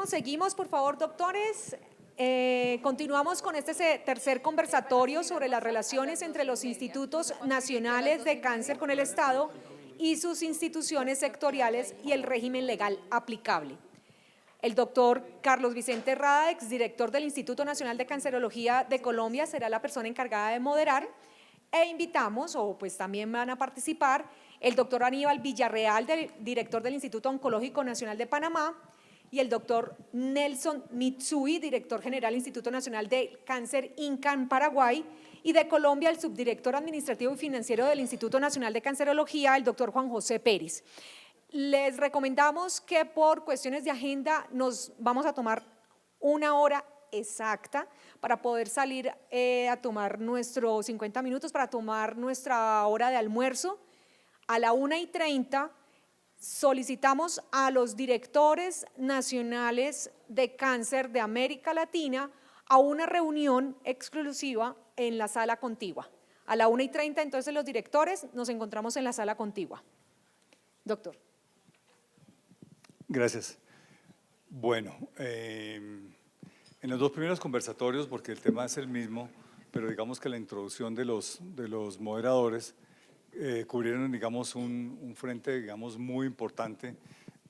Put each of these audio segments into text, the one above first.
Bueno, seguimos, por favor, doctores. Continuamos con este tercer conversatorio sobre las relaciones entre los institutos nacionales de cáncer con el Estado y sus instituciones sectoriales y el régimen legal aplicable. El doctor Carlos Vicente Rada, exdirector del Instituto Nacional de Cancerología de Colombia, será la persona encargada de moderar. E invitamos, o pues también van a participar, el doctor Aníbal Villarreal, director del Instituto Oncológico Nacional de Panamá, y el doctor Nelson Mitsui, director general del Instituto Nacional de Cáncer INCAN Paraguay, y de Colombia el subdirector administrativo y financiero del Instituto Nacional de Cancerología, el doctor Juan José Pérez. Les recomendamos que por cuestiones de agenda nos vamos a tomar una hora exacta para poder salir a tomar nuestros 50 minutos, para tomar nuestra hora de almuerzo. A la 1:30 solicitamos a los directores nacionales de cáncer de América Latina a una reunión exclusiva en la sala contigua. A la 1:30 entonces los directores nos encontramos en la sala contigua. Doctor. Gracias. Bueno, en los dos primeros conversatorios, porque el tema es el mismo, pero digamos que la introducción de los moderadores cubrieron, digamos, un frente, digamos, muy importante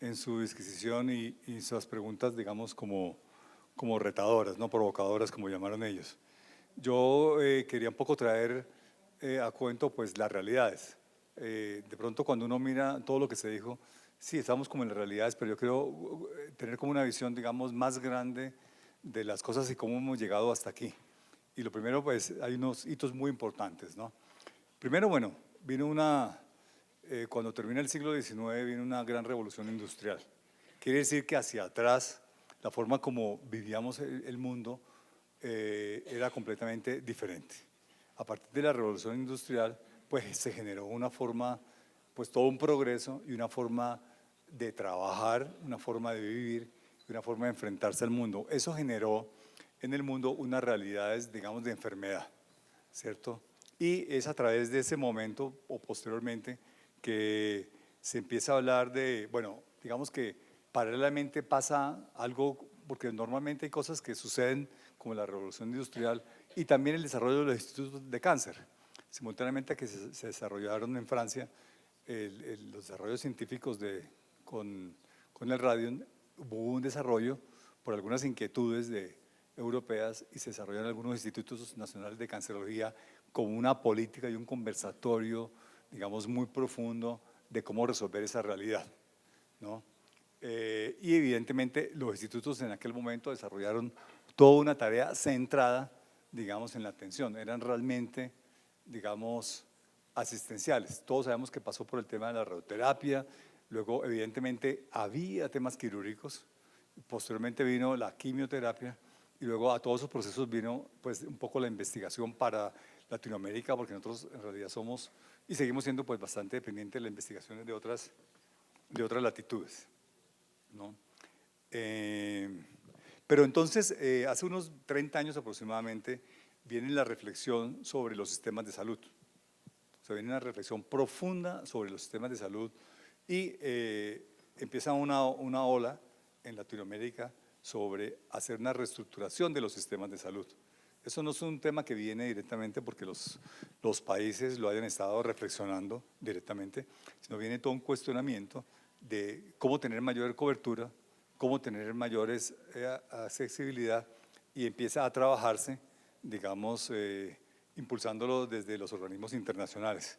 en su disquisición y sus preguntas, digamos, como retadoras, no provocadoras, como llamaron ellos. Yo quería un poco traer a cuento, pues, las realidades. De pronto, cuando uno mira todo lo que se dijo, sí, estamos como en las realidades, pero yo creo tener como una visión, digamos, más grande de las cosas y cómo hemos llegado hasta aquí. Y lo primero, pues, hay unos hitos muy importantes, ¿no? Primero, bueno, vino cuando termina el siglo XIX, vino una gran revolución industrial. Quiere decir que hacia atrás, la forma como vivíamos el mundo era completamente diferente. A partir de la revolución industrial, pues se generó una forma, pues todo un progreso y una forma de trabajar, una forma de vivir, una forma de enfrentarse al mundo. Eso generó en el mundo unas realidades, digamos, de enfermedad, ¿cierto? Y es a través de ese momento o posteriormente que se empieza a hablar de, bueno, digamos que paralelamente pasa algo, porque normalmente hay cosas que suceden como la revolución industrial y también el desarrollo de los institutos de cáncer. Simultáneamente que se desarrollaron en Francia los desarrollos científicos con el radio, hubo un desarrollo por algunas inquietudes europeas y se desarrollaron algunos institutos nacionales de cancerología como una política y un conversatorio, digamos, muy profundo de cómo resolver esa realidad, ¿no? Y evidentemente los institutos en aquel momento desarrollaron toda una tarea centrada, digamos, en la atención. Eran realmente, digamos, asistenciales. Todos sabemos que pasó por el tema de la radioterapia, luego evidentemente había temas quirúrgicos, posteriormente vino la quimioterapia y luego a todos esos procesos vino pues un poco la investigación para Latinoamérica, porque nosotros en realidad somos y seguimos siendo pues bastante dependientes de las investigaciones de otras latitudes, ¿no? Pero entonces, hace unos 30 años aproximadamente, viene la reflexión sobre los sistemas de salud. O sea, viene una reflexión profunda sobre los sistemas de salud y empieza una ola en Latinoamérica sobre hacer una reestructuración de los sistemas de salud. Eso no es un tema que viene directamente porque los países lo hayan estado reflexionando directamente, sino viene todo un cuestionamiento de cómo tener mayor cobertura, cómo tener mayores accesibilidad y empieza a trabajarse, digamos, impulsándolo desde los organismos internacionales.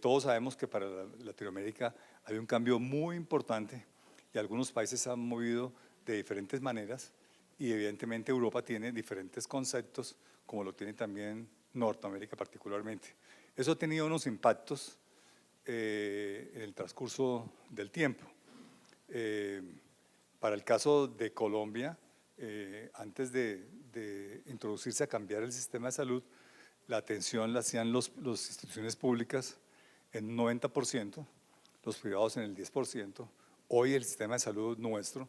Todos sabemos que para Latinoamérica hay un cambio muy importante y algunos países se han movido de diferentes maneras y evidentemente Europa tiene diferentes conceptos, como lo tiene también Norteamérica particularmente. Eso ha tenido unos impactos en el transcurso del tiempo. Para el caso de Colombia, antes de introducirse a cambiar el sistema de salud, la atención la hacían las instituciones públicas en un 90%, los privados en el 10%. Hoy el sistema de salud nuestro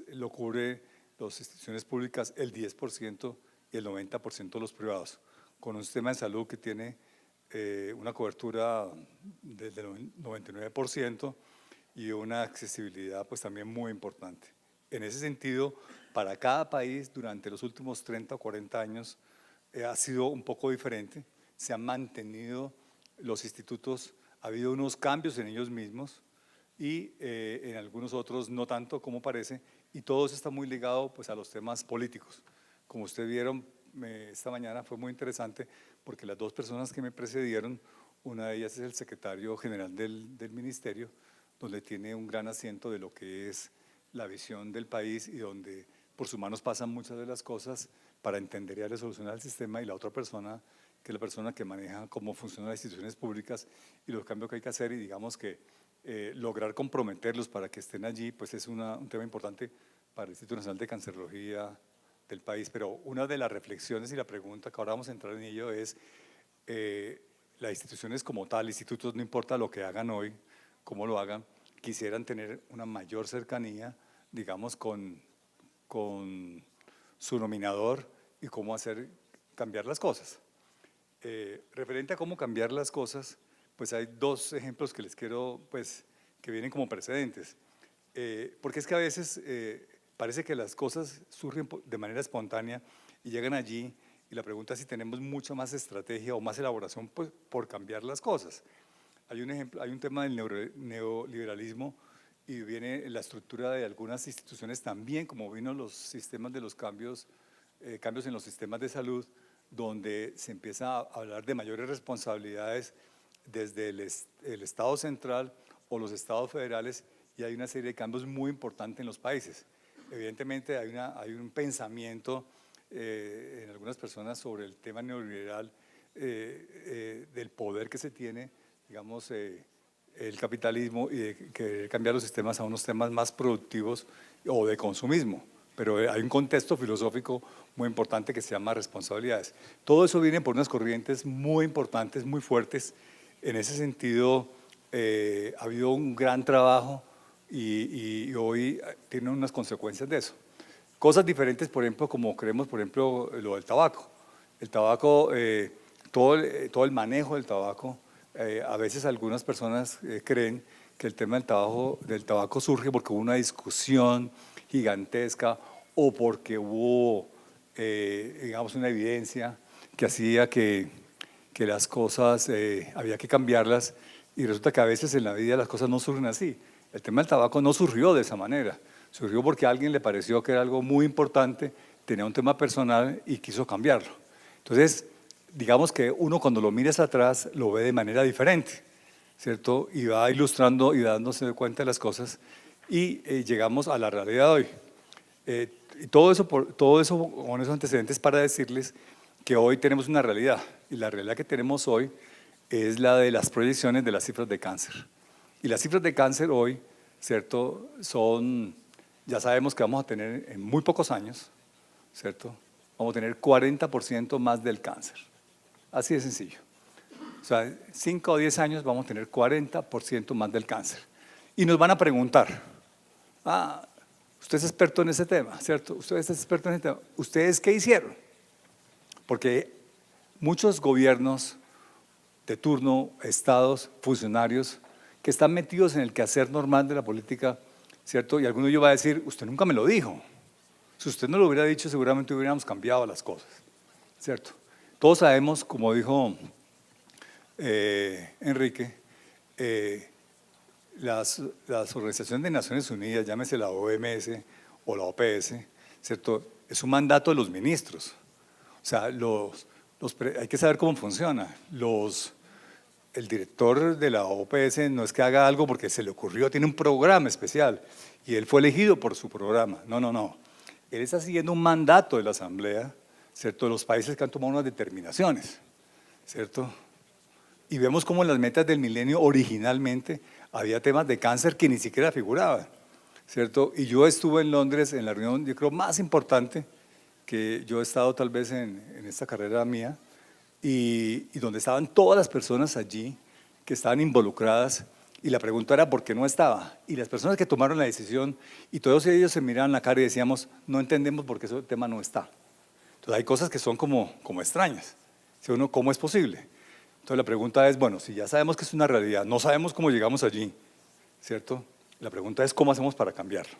lo cubre las instituciones públicas el 10% y el 90% los privados, con un sistema de salud que tiene una cobertura del 99% y una accesibilidad pues también muy importante. En ese sentido, para cada país durante los últimos 30 o 40 años ha sido un poco diferente, se han mantenido los institutos, ha habido unos cambios en ellos mismos y en algunos otros no tanto como parece, y todo eso está muy ligado pues a los temas políticos. Como ustedes vieron esta mañana fue muy interesante porque las dos personas que me precedieron, una de ellas es el secretario general del ministerio, donde tiene un gran asiento de lo que es la visión del país y donde por sus manos pasan muchas de las cosas para entender y darle solución al sistema, y la otra persona, que es la persona que maneja cómo funcionan las instituciones públicas y los cambios que hay que hacer, y digamos que lograr comprometerlos para que estén allí, pues es un tema importante para el Instituto Nacional de Cancerología del país. Pero una de las reflexiones y la pregunta que ahora vamos a entrar en ello es, las instituciones como tal, institutos, no importa lo que hagan hoy, cómo lo hagan, quisieran tener una mayor cercanía, digamos, con su nominador y cómo hacer cambiar las cosas. Referente a cómo cambiar las cosas, pues hay dos ejemplos que les quiero, pues, que vienen como precedentes. Porque es que a veces parece que las cosas surgen de manera espontánea y llegan allí, y la pregunta es si tenemos mucha más estrategia o más elaboración pues, por cambiar las cosas. Hay un ejemplo, hay un tema del neoliberalismo, y viene la estructura de algunas instituciones también, como vino los sistemas de los cambios en los sistemas de salud, donde se empieza a hablar de mayores responsabilidades desde el Estado central o los estados federales, y hay una serie de cambios muy importantes en los países. Evidentemente hay un pensamiento en algunas personas sobre el tema neoliberal, del poder que se tiene, digamos, el capitalismo, y de querer cambiar los sistemas a unos temas más productivos o de consumismo. Pero hay un contexto filosófico muy importante que se llama responsabilidades. Todo eso viene por unas corrientes muy importantes, muy fuertes. En ese sentido, ha habido un gran trabajo y hoy tiene unas consecuencias de eso. Cosas diferentes, por ejemplo, como creemos, por ejemplo, lo del tabaco. El tabaco, todo el manejo del tabaco, a veces algunas personas creen que el tema del tabaco surge porque hubo una discusión gigantesca o porque hubo, digamos, una evidencia que hacía que las cosas había que cambiarlas, y resulta que a veces en la vida las cosas no surgen así. El tema del tabaco no surgió de esa manera, surgió porque a alguien le pareció que era algo muy importante, tenía un tema personal y quiso cambiarlo. Entonces, digamos que uno cuando lo mira hacia atrás lo ve de manera diferente, ¿cierto? Y va ilustrando y dándose cuenta de las cosas, y llegamos a la realidad de hoy. Y todo eso con esos antecedentes para decirles que hoy tenemos una realidad, y la realidad que tenemos hoy es la de las proyecciones de las cifras de cáncer. Y las cifras de cáncer hoy, ¿cierto? Ya sabemos que vamos a tener en muy pocos años, ¿cierto? Vamos a tener 40% más del cáncer. Así de sencillo. O sea, 5 o 10 años vamos a tener 40% más del cáncer. Y nos van a preguntar, usted es experto en ese tema, ¿cierto? Usted es experto en ese tema. ¿Ustedes qué hicieron? Porque muchos gobiernos de turno, estados, funcionarios, que están metidos en el quehacer normal de la política, ¿cierto? Y alguno de ellos va a decir, usted nunca me lo dijo. Si usted no lo hubiera dicho, seguramente hubiéramos cambiado las cosas, ¿cierto? Todos sabemos, como dijo Enrique, las organizaciones de Naciones Unidas, llámese la OMS o la OPS, ¿cierto? Es un mandato de los ministros. O sea, hay que saber cómo funciona. El director de la OPS no es que haga algo porque se le ocurrió, tiene un programa especial y él fue elegido por su programa. No, no, no. Él está siguiendo un mandato de la Asamblea, ¿cierto? De los países que han tomado unas determinaciones, ¿cierto? Y vemos cómo en las metas del milenio originalmente había temas de cáncer que ni siquiera figuraban, ¿cierto? Y yo estuve en Londres en la reunión, yo creo, más importante que yo he estado tal vez en esta carrera mía, y donde estaban todas las personas allí que estaban involucradas, y la pregunta era ¿por qué no estaba? Y las personas que tomaron la decisión, y todos ellos se miraban la cara y decíamos, no entendemos por qué ese tema no está. Entonces hay cosas que son como extrañas, ¿sí o no? ¿Cómo es posible? Entonces la pregunta es, bueno, si ya sabemos que es una realidad, no sabemos cómo llegamos allí, ¿cierto? La pregunta es cómo hacemos para cambiarlo.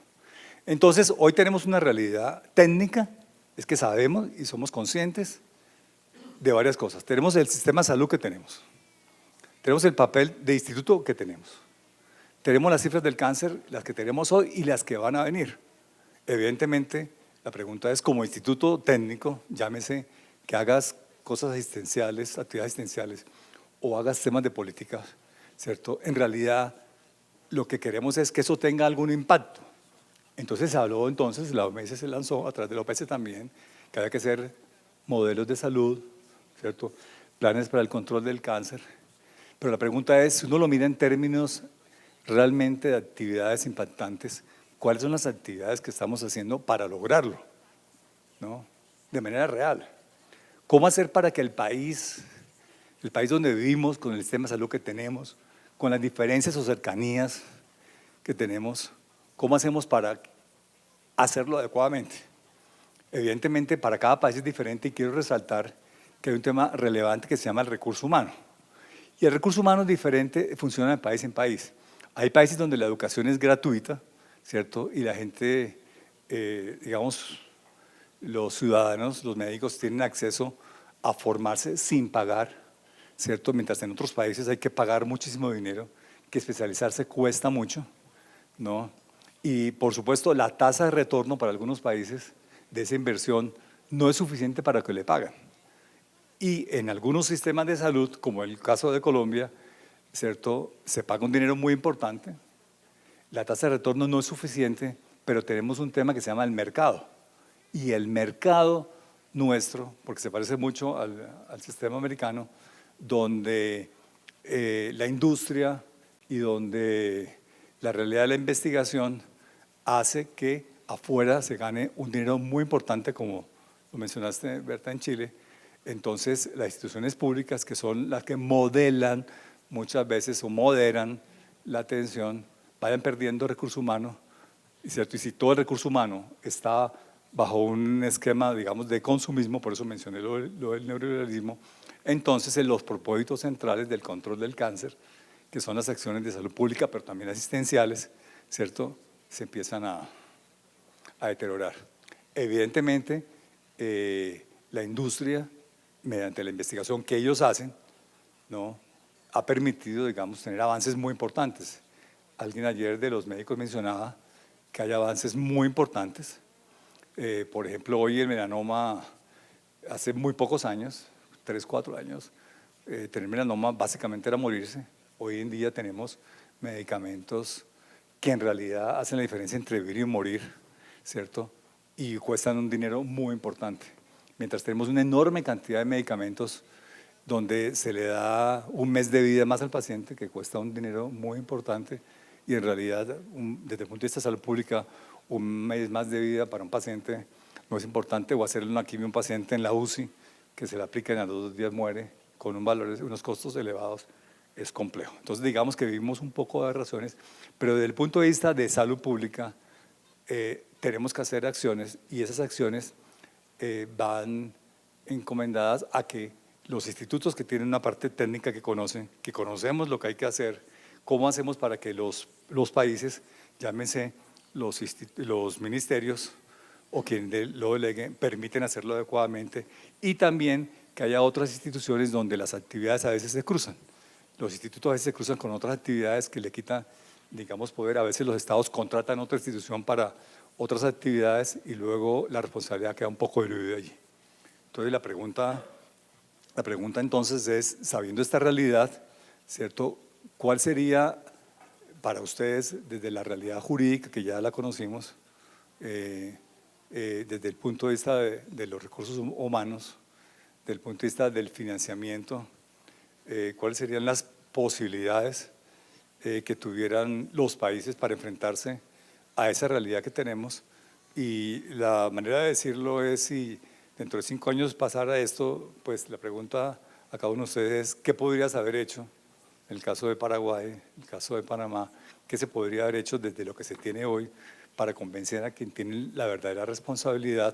Entonces, hoy tenemos una realidad técnica, es que sabemos y somos conscientes de varias cosas. Tenemos el sistema de salud que tenemos el papel de instituto que tenemos las cifras del cáncer, las que tenemos hoy y las que van a venir. Evidentemente, la pregunta es, como instituto técnico, llámese que hagas cosas asistenciales, actividades asistenciales, o hagas temas de política, ¿cierto? En realidad, lo que queremos es que eso tenga algún impacto. Entonces se habló, la OMS se lanzó, a través de la OPS también, que había que hacer modelos de salud, ¿cierto? Planes para el control del cáncer. Pero la pregunta es, si uno lo mira en términos realmente de actividades impactantes, ¿cuáles son las actividades que estamos haciendo para lograrlo? ¿No? De manera real. ¿Cómo hacer para que el país donde vivimos, con el sistema de salud que tenemos, con las diferencias o cercanías que tenemos, cómo hacemos para hacerlo adecuadamente? Evidentemente, para cada país es diferente y quiero resaltar que hay un tema relevante que se llama el recurso humano. Y el recurso humano es diferente, funciona de país en país. Hay países donde la educación es gratuita, ¿cierto? Y la gente, digamos, los ciudadanos, los médicos tienen acceso a formarse sin pagar, ¿cierto? Mientras en otros países hay que pagar muchísimo dinero, que especializarse cuesta mucho, ¿no? Y por supuesto la tasa de retorno para algunos países de esa inversión no es suficiente para que le pagan. Y en algunos sistemas de salud, como el caso de Colombia, ¿cierto? Se paga un dinero muy importante, la tasa de retorno no es suficiente, pero tenemos un tema que se llama el mercado. Y el mercado nuestro, porque se parece mucho al sistema americano, donde la industria y donde la realidad de la investigación hace que afuera se gane un dinero muy importante, como lo mencionaste, Berta, en Chile. Entonces, las instituciones públicas, que son las que modelan muchas veces o moderan la atención, vayan perdiendo recurso humano, ¿cierto? Y si todo el recurso humano está bajo un esquema, digamos, de consumismo, por eso mencioné lo del neoliberalismo, entonces en los propósitos centrales del control del cáncer, que son las acciones de salud pública, pero también asistenciales, ¿cierto?, se empiezan a deteriorar. Evidentemente, la industria, mediante la investigación que ellos hacen, ¿no?, ha permitido, digamos, tener avances muy importantes. Alguien ayer de los médicos mencionaba que hay avances muy importantes. Por ejemplo, hoy el melanoma, hace muy pocos años, 3, 4 años, tener melanoma básicamente era morirse. Hoy en día tenemos medicamentos que en realidad hacen la diferencia entre vivir y morir, ¿cierto? Y cuestan un dinero muy importante. Mientras tenemos una enorme cantidad de medicamentos donde se le da un mes de vida más al paciente, que cuesta un dinero muy importante, y en realidad, desde el punto de vista de salud pública, un mes más de vida para un paciente no es importante, o hacerle una quimio a un paciente en la UCI, que se le aplica y a los 2 días muere, con unos costos elevados, es complejo. Entonces, digamos que vivimos un poco de razones, pero desde el punto de vista de salud pública, tenemos que hacer acciones, y esas acciones van encomendadas a que los institutos que tienen una parte técnica que conocemos lo que hay que hacer, cómo hacemos para que los países, llámense los ministerios o quien lo delegue, permiten hacerlo adecuadamente, y también que haya otras instituciones donde las actividades a veces se cruzan. Los institutos a veces se cruzan con otras actividades que le quitan, digamos, poder. A veces los estados contratan otra institución para otras actividades y luego la responsabilidad queda un poco diluida allí. Entonces la pregunta entonces es, sabiendo esta realidad, ¿cierto?, ¿cuál sería para ustedes, desde la realidad jurídica, que ya la conocimos, desde el punto de vista de los recursos humanos, desde el punto de vista del financiamiento, cuáles serían las posibilidades que tuvieran los países para enfrentarse a esa realidad que tenemos? Y la manera de decirlo es, si dentro de 5 años pasara esto, pues la pregunta a cada uno de ustedes es, ¿qué podrías haber hecho? En el caso de Paraguay, en el caso de Panamá, ¿qué se podría haber hecho desde lo que se tiene hoy para convencer a quien tiene la verdadera responsabilidad?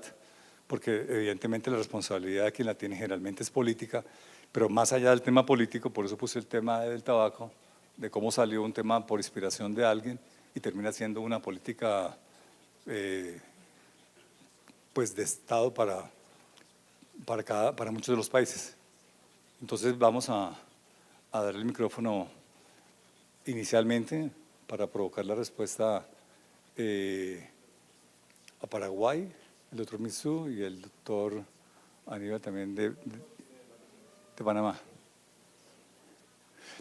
Porque evidentemente la responsabilidad de quien la tiene generalmente es política, pero más allá del tema político, por eso puse el tema del tabaco, de cómo salió un tema por inspiración de alguien, y termina siendo una política pues de Estado para muchos de los países. Entonces vamos a darle el micrófono inicialmente para provocar la respuesta a Paraguay, el doctor Mitsú y el doctor Aníbal también de Panamá.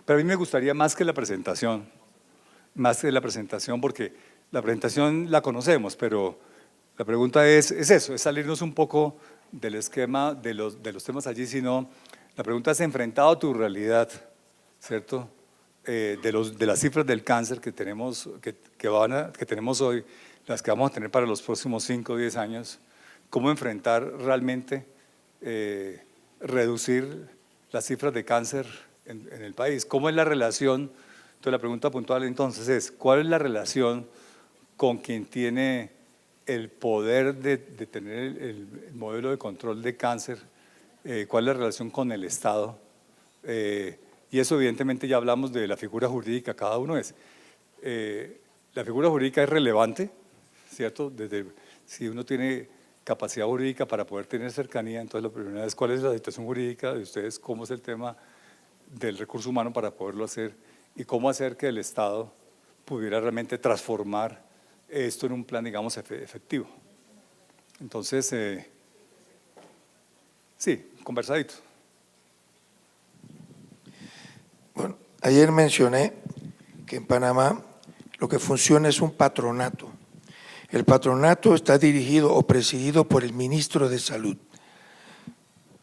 Pero a mí me gustaría más que la presentación, porque la presentación la conocemos, pero la pregunta es eso, es salirnos un poco del esquema de los temas allí, sino la pregunta es enfrentado a tu realidad, ¿cierto? De las cifras del cáncer que tenemos, que tenemos hoy, las que vamos a tener para los próximos 5 o 10 años, ¿cómo enfrentar realmente, reducir las cifras de cáncer en el país? ¿Cómo es la relación? Entonces la pregunta puntual entonces es, ¿cuál es la relación con quien tiene el poder de tener el modelo de control de cáncer? ¿Cuál es la relación con el Estado? Y eso evidentemente ya hablamos de la figura jurídica, cada uno es. La figura jurídica es relevante, ¿cierto? Si uno tiene capacidad jurídica para poder tener cercanía, entonces la primera es cuál es la situación jurídica de ustedes, cómo es el tema del recurso humano para poderlo hacer y cómo hacer que el Estado pudiera realmente transformar esto en un plan, digamos, efectivo. Entonces, sí, conversadito. Bueno, ayer mencioné que en Panamá lo que funciona es un patronato. El patronato está dirigido o presidido por el ministro de Salud,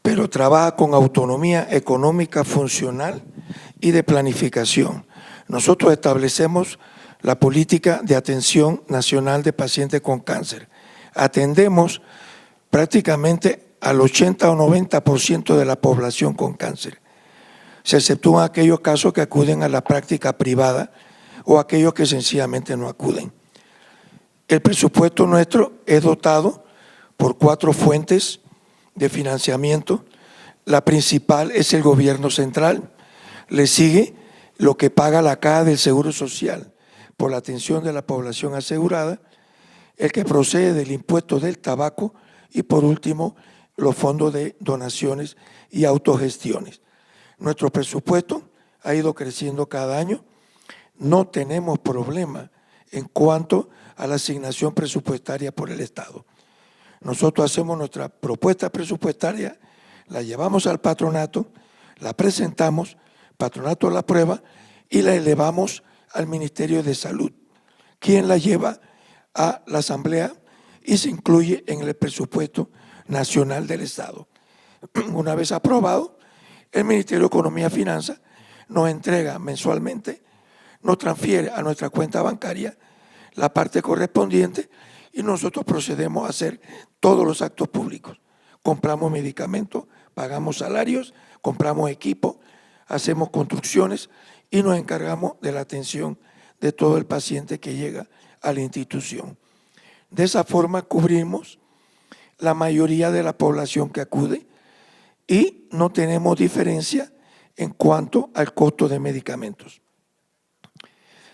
pero trabaja con autonomía económica funcional y de planificación. Nosotros establecemos la política de atención nacional de pacientes con cáncer. Atendemos prácticamente al 80 o 90% de la población con cáncer. Se exceptúan aquellos casos que acuden a la práctica privada o aquellos que sencillamente no acuden. El presupuesto nuestro es dotado por 4 fuentes de financiamiento. La principal es el gobierno central, le sigue lo que paga la Caja del Seguro Social por la atención de la población asegurada, el que procede del impuesto del tabaco y por último los fondos de donaciones y autogestiones. Nuestro presupuesto ha ido creciendo cada año, no tenemos problema en cuanto a la asignación presupuestaria por el Estado. Nosotros hacemos nuestra propuesta presupuestaria, la llevamos al patronato, la presentamos, patronato la aprueba y la elevamos al Ministerio de Salud, quien la lleva a la Asamblea y se incluye en el presupuesto nacional del Estado. Una vez aprobado, el Ministerio de Economía y Finanzas nos entrega mensualmente, nos transfiere a nuestra cuenta bancaria la parte correspondiente y nosotros procedemos a hacer todos los actos públicos. Compramos medicamentos, pagamos salarios, compramos equipo, hacemos construcciones y nos encargamos de la atención de todo el paciente que llega a la institución. De esa forma cubrimos la mayoría de la población que acude y no tenemos diferencia en cuanto al costo de medicamentos.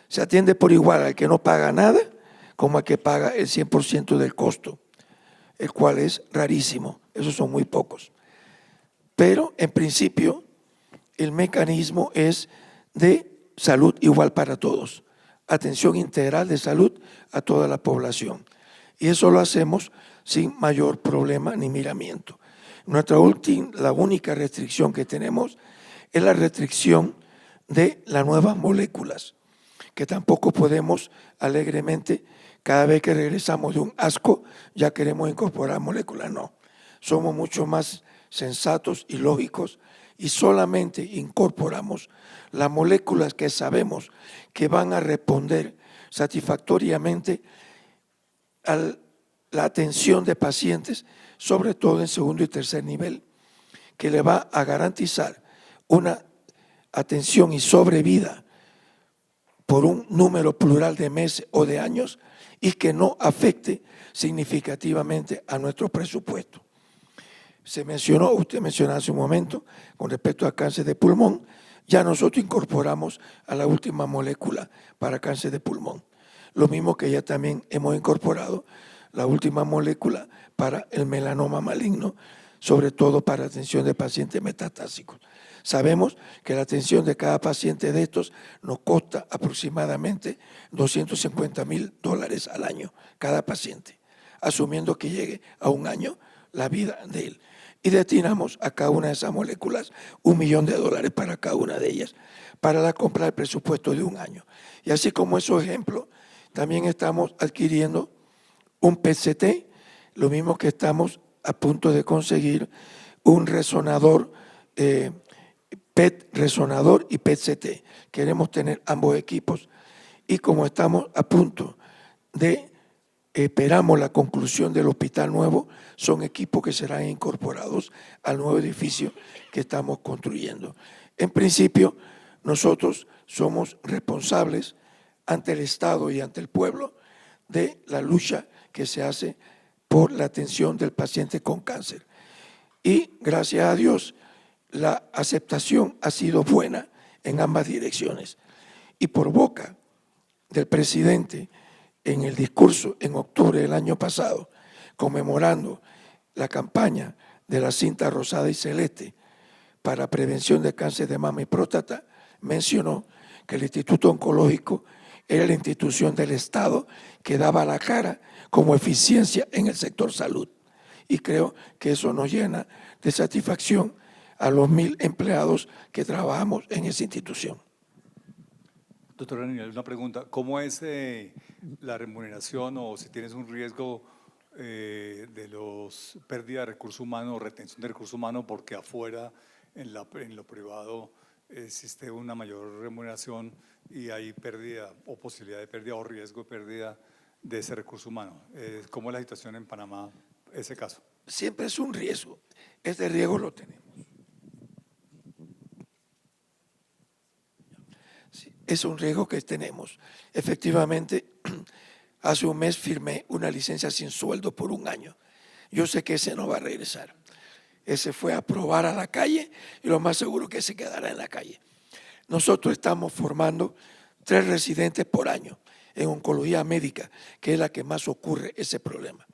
Se atiende por igual al que no paga nada como al que paga el 100% del costo, el cual es rarísimo, esos son muy pocos. Pero en principio el mecanismo es de salud igual para todos, atención integral de salud a toda la población. Y eso lo hacemos sin mayor problema ni miramiento. La única restricción que tenemos es la restricción de las nuevas moléculas, que tampoco podemos alegremente, cada vez que regresamos de un asco, ya queremos incorporar moléculas. No, somos mucho más sensatos y lógicos y solamente incorporamos las moléculas que sabemos que van a responder satisfactoriamente a la atención de pacientes, sobre todo en segundo y tercer nivel, que le va a garantizar una atención y sobrevida por un número plural de meses o de años y que no afecte significativamente a nuestro presupuesto. Usted mencionó hace un momento, con respecto al cáncer de pulmón, ya nosotros incorporamos a la última molécula para cáncer de pulmón. lo mismo que ya también hemos incorporado la última molécula para el melanoma maligno, sobre todo para atención de pacientes metastásicos. Sabemos que la atención de cada paciente de estos nos cuesta aproximadamente $250,000 al año, cada paciente, asumiendo que llegue a un año la vida de él. Y destinamos a cada una de esas moléculas $1 millón para cada una de ellas, para la compra del presupuesto de un año. Y así como esos ejemplos, también estamos adquiriendo un PET-CT, lo mismo que estamos a punto de conseguir un resonador, PET resonador y PET-CT. Queremos tener ambos equipos y como estamos a punto de, esperamos la conclusión del hospital nuevo, son equipos que serán incorporados al nuevo edificio que estamos construyendo. En principio, nosotros somos responsables ante el Estado y ante el pueblo de la lucha que se hace por la atención del paciente con cáncer. Y gracias a Dios, la aceptación ha sido buena en ambas direcciones. Y por boca del presidente, en el discurso en octubre del año pasado, conmemorando la campaña de la cinta rosada y celeste para prevención de cáncer de mama y próstata, mencionó que el Instituto Oncológico era la institución del Estado que daba la cara como eficiencia en el sector salud. Y creo que eso nos llena de satisfacción a los 1,000 empleados que trabajamos en esa institución. Doctora Daniel, una pregunta. ¿Cómo es la remuneración o si tienes un riesgo de los pérdida de recursos humanos o retención de recursos humanos porque afuera en lo privado existe una mayor remuneración y hay pérdida o posibilidad de pérdida o riesgo de pérdida de ese recurso humano? ¿Cómo es la situación en Panamá, ese caso? Siempre es un riesgo. Este riesgo lo tenemos. Sí, es un riesgo que tenemos. Efectivamente, hace un mes firmé una licencia sin sueldo por un año. Yo sé que ese no va a regresar. Ese fue a probar a la calle y lo más seguro que se quedará en la calle. Nosotros estamos formando 3 residentes por año en oncología médica, que es la que más ocurre ese problema.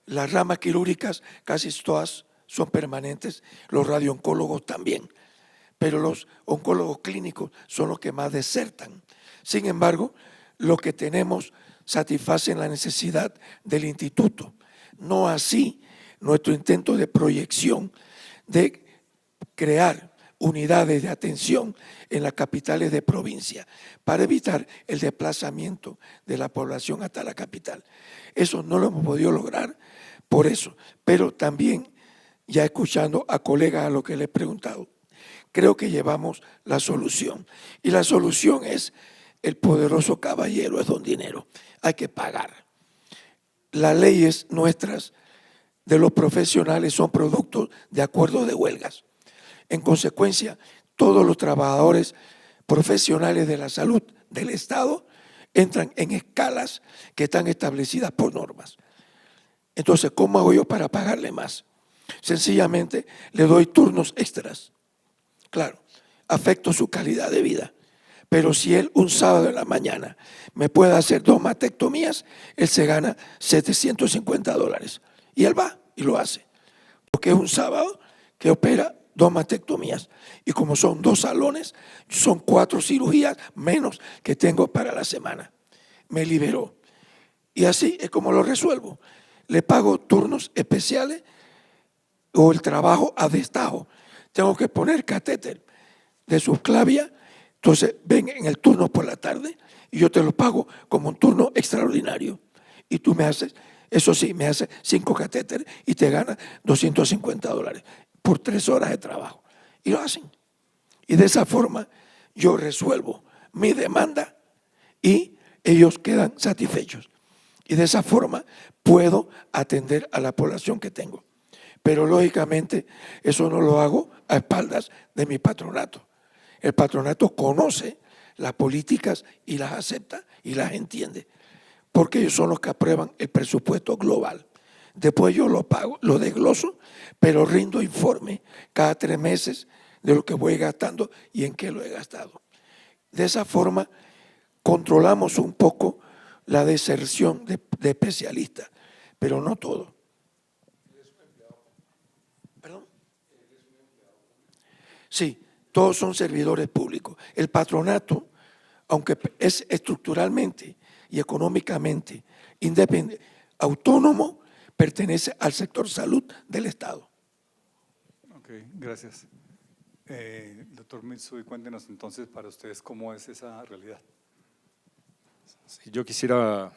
Las ramas quirúrgicas casi todas son permanentes, los radiooncólogos también, pero los oncólogos clínicos son los que más desertan. Sin embargo, lo que tenemos satisface la necesidad del instituto, no así nuestro intento de proyección de crear unidades de atención en las capitales de provincia para evitar el desplazamiento de la población hasta la capital. Eso no lo hemos podido lograr por eso, pero también ya escuchando a colegas a lo que les he preguntado, creo que llevamos la solución y la solución es el poderoso caballero es don dinero, hay que pagar. Las leyes nuestras de los profesionales son productos de acuerdos de huelgas. En consecuencia, todos los trabajadores profesionales de la salud del Estado entran en escalas que están establecidas por normas. Entonces, ¿cómo hago yo para pagarle más? Sencillamente le doy turnos extras. Claro, afecto su calidad de vida. Pero si él un sábado en la mañana me puede hacer 2 mastectomías, él se gana $750. Y él va y lo hace. Porque es un sábado que opera 2 mastectomías. Y como son 2 salones, son 4 cirugías menos que tengo para la semana. Me liberó. Y así es como lo resuelvo. Le pago turnos especiales o el trabajo a destajo. Tengo que poner catéter de subclavia. Entonces ven en el turno por la tarde y yo te lo pago como un turno extraordinario. Y tú me haces, eso sí, me haces 5 catéteres y te ganas $250 por 3 horas de trabajo. Y lo hacen. Y de esa forma yo resuelvo mi demanda y ellos quedan satisfechos. Y de esa forma puedo atender a la población que tengo. Pero lógicamente eso no lo hago a espaldas de mi patronato. El patronato conoce las políticas y las acepta y las entiende, porque ellos son los que aprueban el presupuesto global. Después yo lo pago, lo desgloso, pero rindo informe cada 3 meses de lo que voy gastando y en qué lo he gastado. De esa forma controlamos un poco la deserción de especialistas, pero no todo. ¿Perdón? Sí, todos son servidores públicos. El patronato, aunque es estructuralmente y económicamente independiente, autónomo, pertenece al sector salud del Estado. Ok, gracias. Doctor Mitsui, cuéntenos entonces para ustedes cómo es esa realidad. Sí, yo quisiera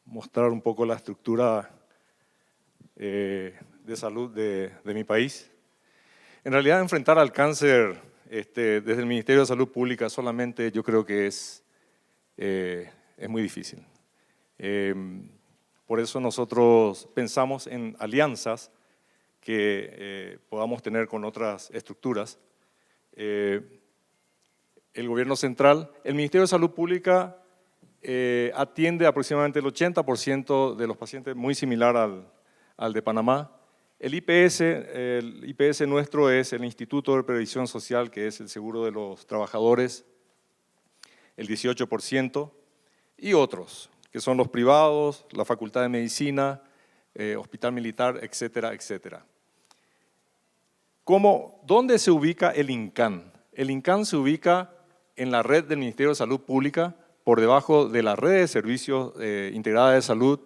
mostrar un poco la estructura de salud de mi país. En realidad, enfrentar al cáncer desde el Ministerio de Salud Pública solamente yo creo que es muy difícil. Por eso nosotros pensamos en alianzas que podamos tener con otras estructuras. El gobierno central, el Ministerio de Salud Pública atiende aproximadamente el 80% de los pacientes, muy similar al de Panamá. El IPS nuestro es el Instituto de Previsión Social, que es el seguro de los trabajadores, el 18%, y otros, que son los privados, la Facultad de Medicina, Hospital Militar, etcétera, etcétera. ¿Dónde se ubica el INCAN? El INCAN se ubica en la red del Ministerio de Salud Pública, por debajo de la red de servicios integrada de salud.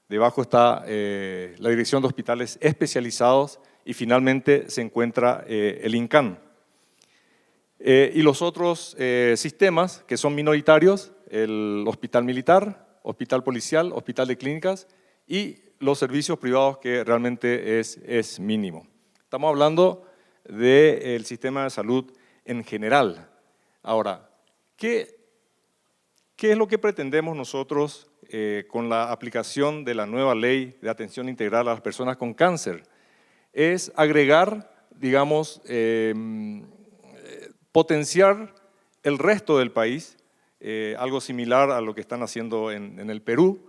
Debajo está la Dirección de Hospitales Especializados y finalmente se encuentra el INCAN. Y los otros sistemas que son minoritarios, el Hospital Militar, Hospital Policial, Hospital de Clínicas y los servicios privados, que realmente es mínimo. Estamos hablando del sistema de salud en general. Ahora, ¿qué es lo que pretendemos nosotros con la aplicación de la nueva ley de atención integral a las personas con cáncer? Es agregar, digamos, potenciar el resto del país, algo similar a lo que están haciendo en el Perú.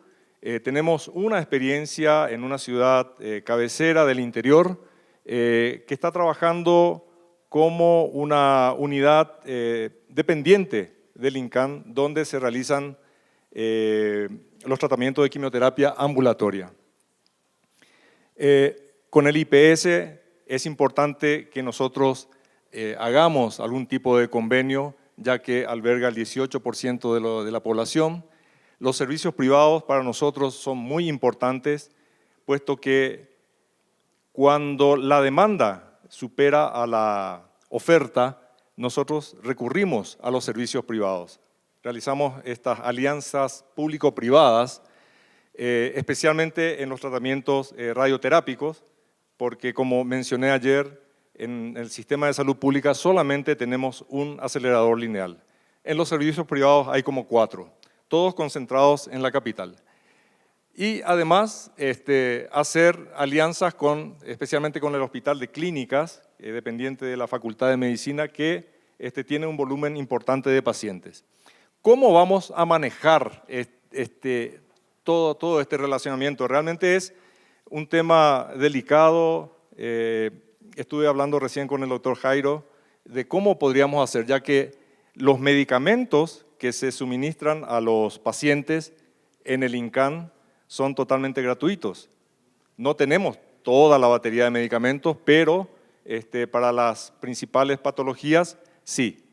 Tenemos una experiencia en una ciudad cabecera del interior que está trabajando como una unidad dependiente del INCAN, donde se realizan los tratamientos de quimioterapia ambulatoria. Con el IPS es importante que nosotros hagamos algún tipo de convenio, ya que alberga el 18% de la población. Los servicios privados para nosotros son muy importantes, puesto que cuando la demanda supera a la oferta, nosotros recurrimos a los servicios privados. Realizamos estas alianzas público-privadas, especialmente en los tratamientos radioterápicos, porque como mencioné ayer, en el sistema de salud pública solamente tenemos un acelerador lineal. En los servicios privados hay como 4, todos concentrados en la capital. Y además, hacer alianzas especialmente con el Hospital de Clínicas, dependiente de la Facultad de Medicina, que tiene un volumen importante de pacientes. ¿Cómo vamos a manejar todo este relacionamiento? Realmente es un tema delicado. Estuve hablando recién con el doctor Jairo de cómo podríamos hacer, ya que los medicamentos que se suministran a los pacientes en el INCAN son totalmente gratuitos. No tenemos toda la batería de medicamentos, pero para las principales patologías, sí.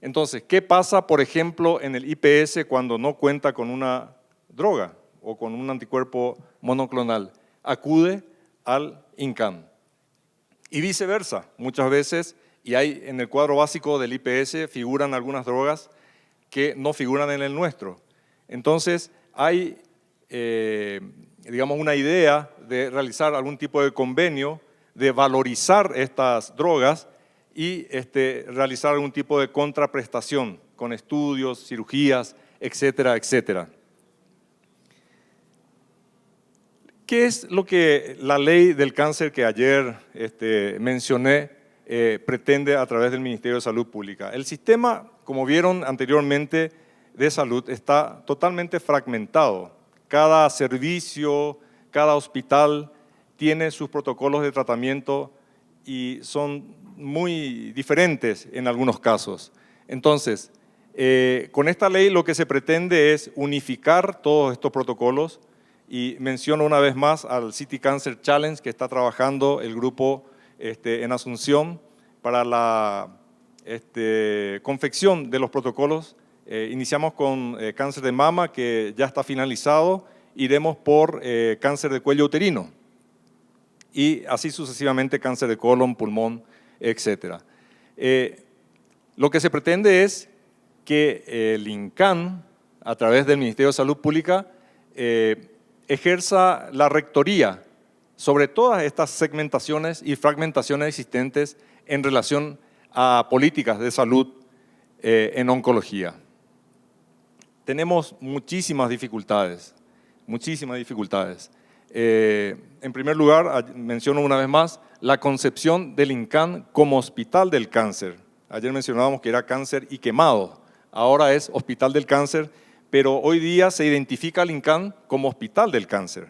Entonces, ¿qué pasa, por ejemplo, en el IPS cuando no cuenta con una droga o con un anticuerpo monoclonal? Acude al INCAN. Y viceversa, muchas veces, y hay en el cuadro básico del IPS, figuran algunas drogas que no figuran en el nuestro. Entonces, hay, digamos, una idea de realizar algún tipo de convenio, de valorizar estas drogas y realizar algún tipo de contraprestación con estudios, cirugías, etcétera, etcétera. ¿Qué es lo que la ley del cáncer que ayer mencioné pretende a través del Ministerio de Salud Pública? El sistema, como vieron anteriormente, de salud está totalmente fragmentado. Cada servicio, cada hospital tiene sus protocolos de tratamiento y son muy diferentes en algunos casos. Entonces, Con esta ley lo que se pretende es unificar todos estos protocolos y menciono una vez más al City Cancer Challenge que está trabajando el grupo en Asunción para la confección de los protocolos. Iniciamos con cáncer de mama, que ya está finalizado, iremos por cáncer de cuello uterino y así sucesivamente cáncer de colon, pulmón, etc. Lo que se pretende es que el INCAN, a través del Ministerio de Salud Pública, ejerza la rectoría sobre todas estas segmentaciones y fragmentaciones existentes en relación a políticas de salud en oncología. Tenemos muchísimas dificultades, muchísimas dificultades. En primer lugar, menciono una vez más, la concepción del INCAN como hospital del cáncer. Ayer mencionábamos que era cáncer y quemado, ahora es hospital del cáncer, pero hoy día se identifica al INCAN como hospital del cáncer.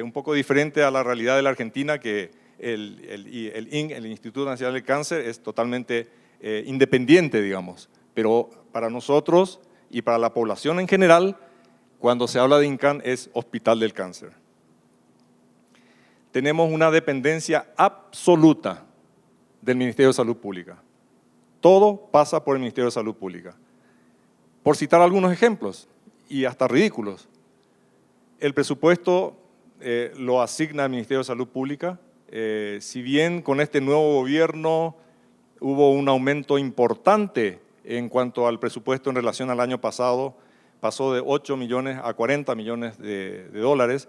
Un poco diferente a la realidad de la Argentina, que el INC, el Instituto Nacional del Cáncer, es totalmente independiente, digamos. Pero para nosotros y para la población en general, cuando se habla de INCAN es hospital del cáncer. Tenemos una dependencia absoluta del Ministerio de Salud Pública. Todo pasa por el Ministerio de Salud Pública. Por citar algunos ejemplos, y hasta ridículos, el presupuesto lo asigna el Ministerio de Salud Pública. Si bien con este nuevo gobierno hubo un aumento importante en cuanto al presupuesto en relación al año pasado, pasó de 8 millones a 40 millones de dólares,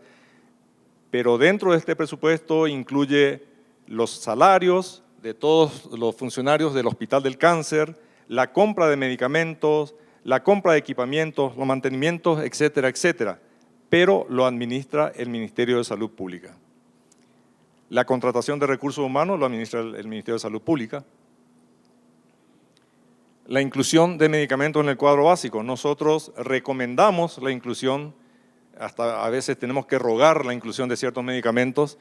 pero dentro de este presupuesto incluye los salarios de todos los funcionarios del Hospital del Cáncer, la compra de medicamentos, la compra de equipamientos, los mantenimientos, etcétera, etcétera, pero lo administra el Ministerio de Salud Pública. La contratación de recursos humanos lo administra el Ministerio de Salud Pública. La inclusión de medicamentos en el cuadro básico. Nosotros recomendamos la inclusión, hasta a veces tenemos que rogar la inclusión de ciertos medicamentos,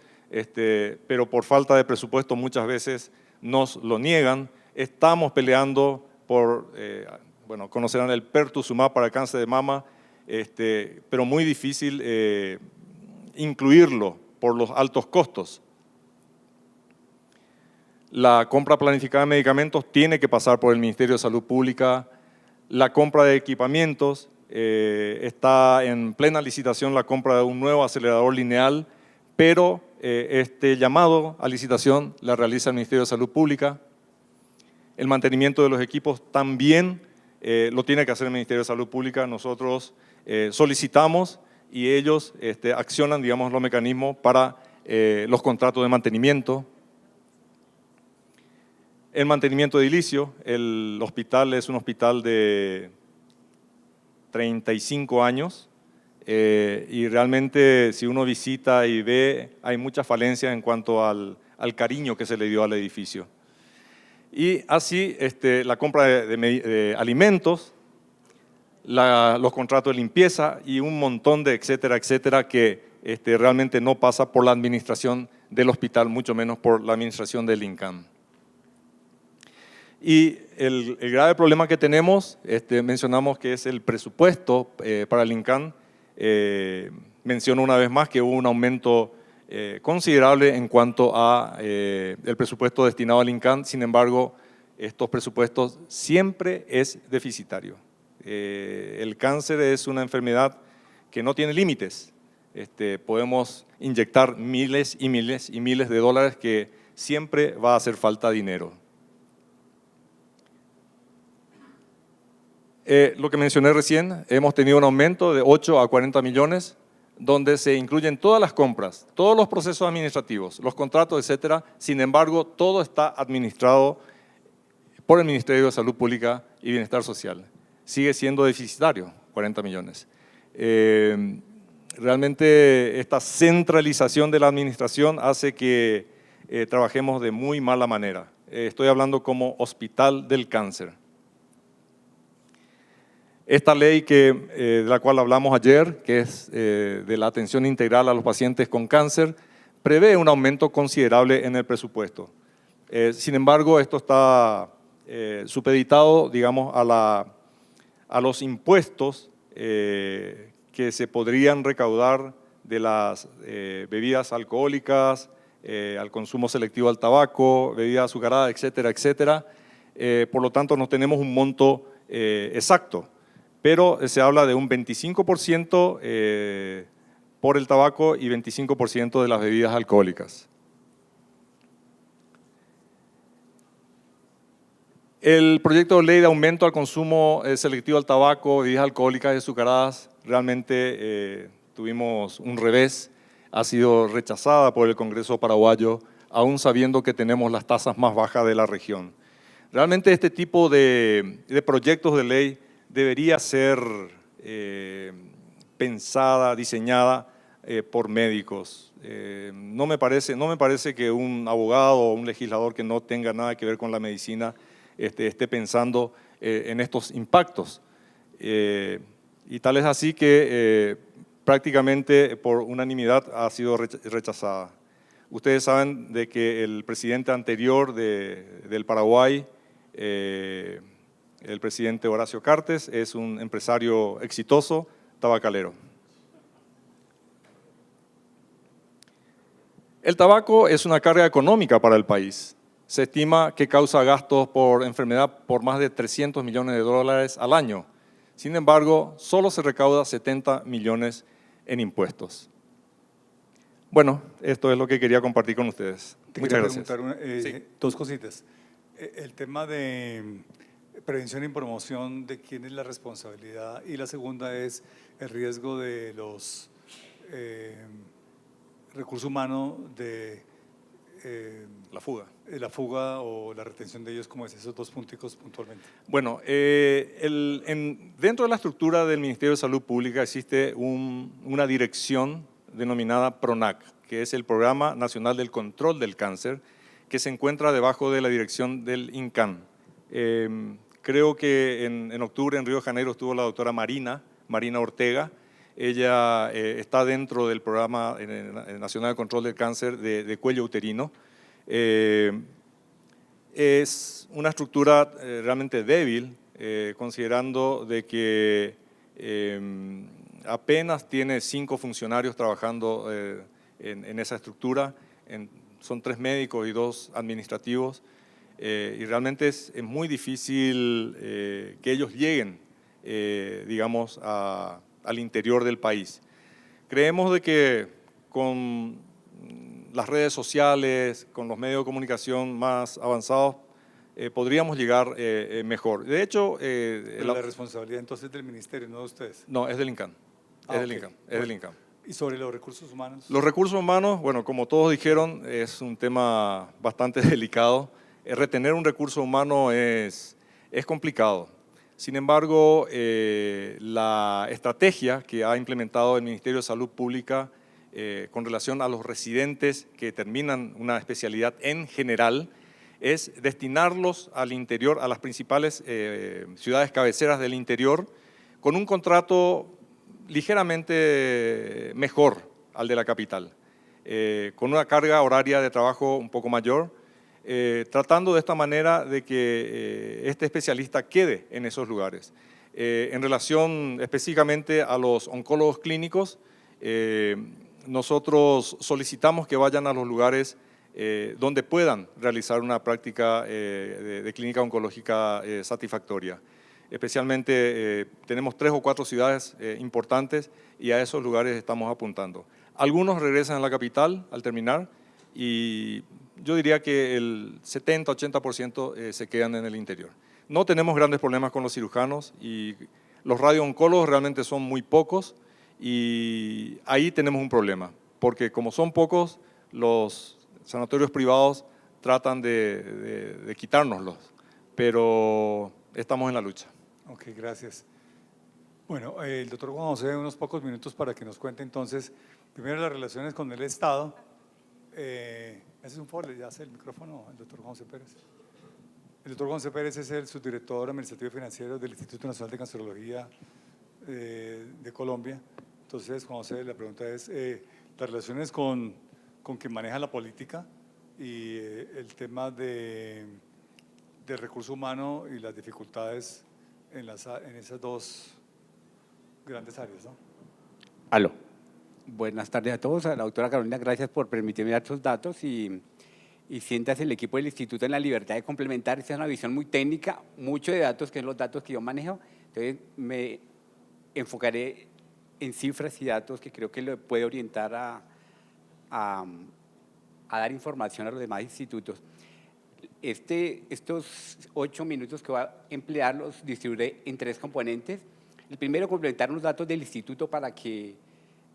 pero por falta de presupuesto muchas veces nos lo niegan. Estamos peleando por, bueno, conocerán el pertuzumab para el cáncer de mama, pero muy difícil incluirlo por los altos costos. La compra planificada de medicamentos tiene que pasar por el Ministerio de Salud Pública. La compra de equipamientos, está en plena licitación la compra de un nuevo acelerador lineal, pero este llamado a licitación la realiza el Ministerio de Salud Pública. El mantenimiento de los equipos también lo tiene que hacer el Ministerio de Salud Pública. Nosotros solicitamos y ellos accionan, digamos, los mecanismos para los contratos de mantenimiento. El mantenimiento edilicio, el hospital es un hospital de 35 años y realmente si uno visita y ve, hay muchas falencias en cuanto al cariño que se le dio al edificio. Y así la compra de alimentos, los contratos de limpieza y un montón de etcétera, etcétera, que realmente no pasa por la administración del hospital, mucho menos por la administración del INCAN. Y el grave problema que tenemos, mencionamos que es el presupuesto para el INCAN. Menciono una vez más que hubo un aumento considerable en cuanto a el presupuesto destinado al INCAN. Sin embargo, estos presupuestos siempre es deficitario. El cáncer es una enfermedad que no tiene límites. Podemos inyectar miles y miles y miles de dólares que siempre va a hacer falta dinero. Lo que mencioné recién, hemos tenido un aumento de 8 a 40 millones, donde se incluyen todas las compras, todos los procesos administrativos, los contratos, etcétera. Sin embargo, todo está administrado por el Ministerio de Salud Pública y Bienestar Social. Sigue siendo deficitario, 40 millones. Realmente esta centralización de la administración hace que trabajemos de muy mala manera. Estoy hablando como hospital del cáncer. Esta ley de la cual hablamos ayer, que es de la atención integral a los pacientes con cáncer, prevé un aumento considerable en el presupuesto. Sin embargo, esto está supeditado, digamos, a a los impuestos que se podrían recaudar de las bebidas alcohólicas, al consumo selectivo al tabaco, bebidas azucaradas, etcétera, etcétera. Por lo tanto, no tenemos un monto exacto, pero se habla de un 25% por el tabaco y 25% de las bebidas alcohólicas. El proyecto de ley de aumento al consumo selectivo al tabaco, bebidas alcohólicas y azucaradas, realmente tuvimos un revés, ha sido rechazada por el Congreso paraguayo, aún sabiendo que tenemos las tasas más bajas de la región. Realmente este tipo de proyectos de ley debería ser pensada, diseñada por médicos. No me parece que un abogado o un legislador que no tenga nada que ver con la medicina esté pensando en estos impactos. Y tal es así que prácticamente por unanimidad ha sido rechazada. Ustedes saben de que el presidente anterior del Paraguay, el presidente Horacio Cartes, es un empresario exitoso tabacalero. El tabaco es una carga económica para el país. Se estima que causa gastos por enfermedad por más de 300 millones de dólares al año. Sin embargo, solo se recauda 70 millones en impuestos. Bueno, esto es lo que quería compartir con ustedes. Muchas gracias. Preguntar dos cositas. El tema de prevención y promoción, ¿de quién es la responsabilidad? Y la segunda es el riesgo de los recursos humanos de la fuga o la retención de ellos, ¿cómo es? Esos dos punticos puntualmente. Bueno, dentro de la estructura del Ministerio de Salud Pública existe una dirección denominada PRONAC, que es el Programa Nacional del Control del Cáncer, que se encuentra debajo de la dirección del INCAN. Creo que en octubre en Río de Janeiro estuvo la doctora Marina Ortega. Ella está dentro del Programa Nacional de Control del Cáncer de cuello uterino. Es una estructura realmente débil, considerando de que apenas tiene 5 funcionarios trabajando en esa estructura. Son 3 médicos y 2 administrativos. Y realmente es muy difícil que ellos lleguen, digamos, al interior del país. Creemos de que con las redes sociales, con los medios de comunicación más avanzados, podríamos llegar mejor. De hecho… la responsabilidad entonces es del ministerio, no de ustedes. No, es del INCAN. Es del INCAN. ¿Y sobre los recursos humanos? Los recursos humanos, bueno, como todos dijeron, es un tema bastante delicado. Retener un recurso humano es complicado. Sin embargo, la estrategia que ha implementado el Ministerio de Salud Pública con relación a los residentes que terminan una especialidad en general es destinarlos al interior, a las principales ciudades cabeceras del interior, con un contrato ligeramente mejor al de la capital, con una carga horaria de trabajo un poco mayor, tratando de esta manera de que este especialista quede en esos lugares. En relación específicamente a los oncólogos clínicos, nosotros solicitamos que vayan a los lugares donde puedan realizar una práctica de clínica oncológica satisfactoria. Especialmente tenemos 3 o 4 ciudades importantes y a esos lugares estamos apuntando. Algunos regresan a la capital al terminar y yo diría que el 70-80% se quedan en el interior. No tenemos grandes problemas con los cirujanos y los radiooncólogos realmente son muy pocos y ahí tenemos un problema, porque como son pocos, los sanatorios privados tratan de quitárnoslos, pero estamos en la lucha. Ok, gracias. Bueno, el doctor Juan José, unos pocos minutos para que nos cuente entonces, primero las relaciones con el Estado. Ese es un folder, ya hace el micrófono el doctor Juan José Pérez. El doctor Juan José Pérez es el subdirector administrativo y financiero del Instituto Nacional de Cancerología de Colombia. Entonces, Juan José, la pregunta es, las relaciones con quien maneja la política y el tema de recurso humano y las dificultades en esas dos grandes áreas, ¿no? Aló. Buenas tardes a todos. A la doctora Carolina, gracias por permitirme dar estos datos y siéntase el equipo del instituto en la libertad de complementar. Esta es una visión muy técnica, mucho de datos, que son los datos que yo manejo. Entonces, me enfocaré en cifras y datos que creo que le puede orientar a dar información a los demás institutos. Estos 8 minutos que voy a emplear los distribuiré en 3 componentes. El primero, complementar los datos del instituto para que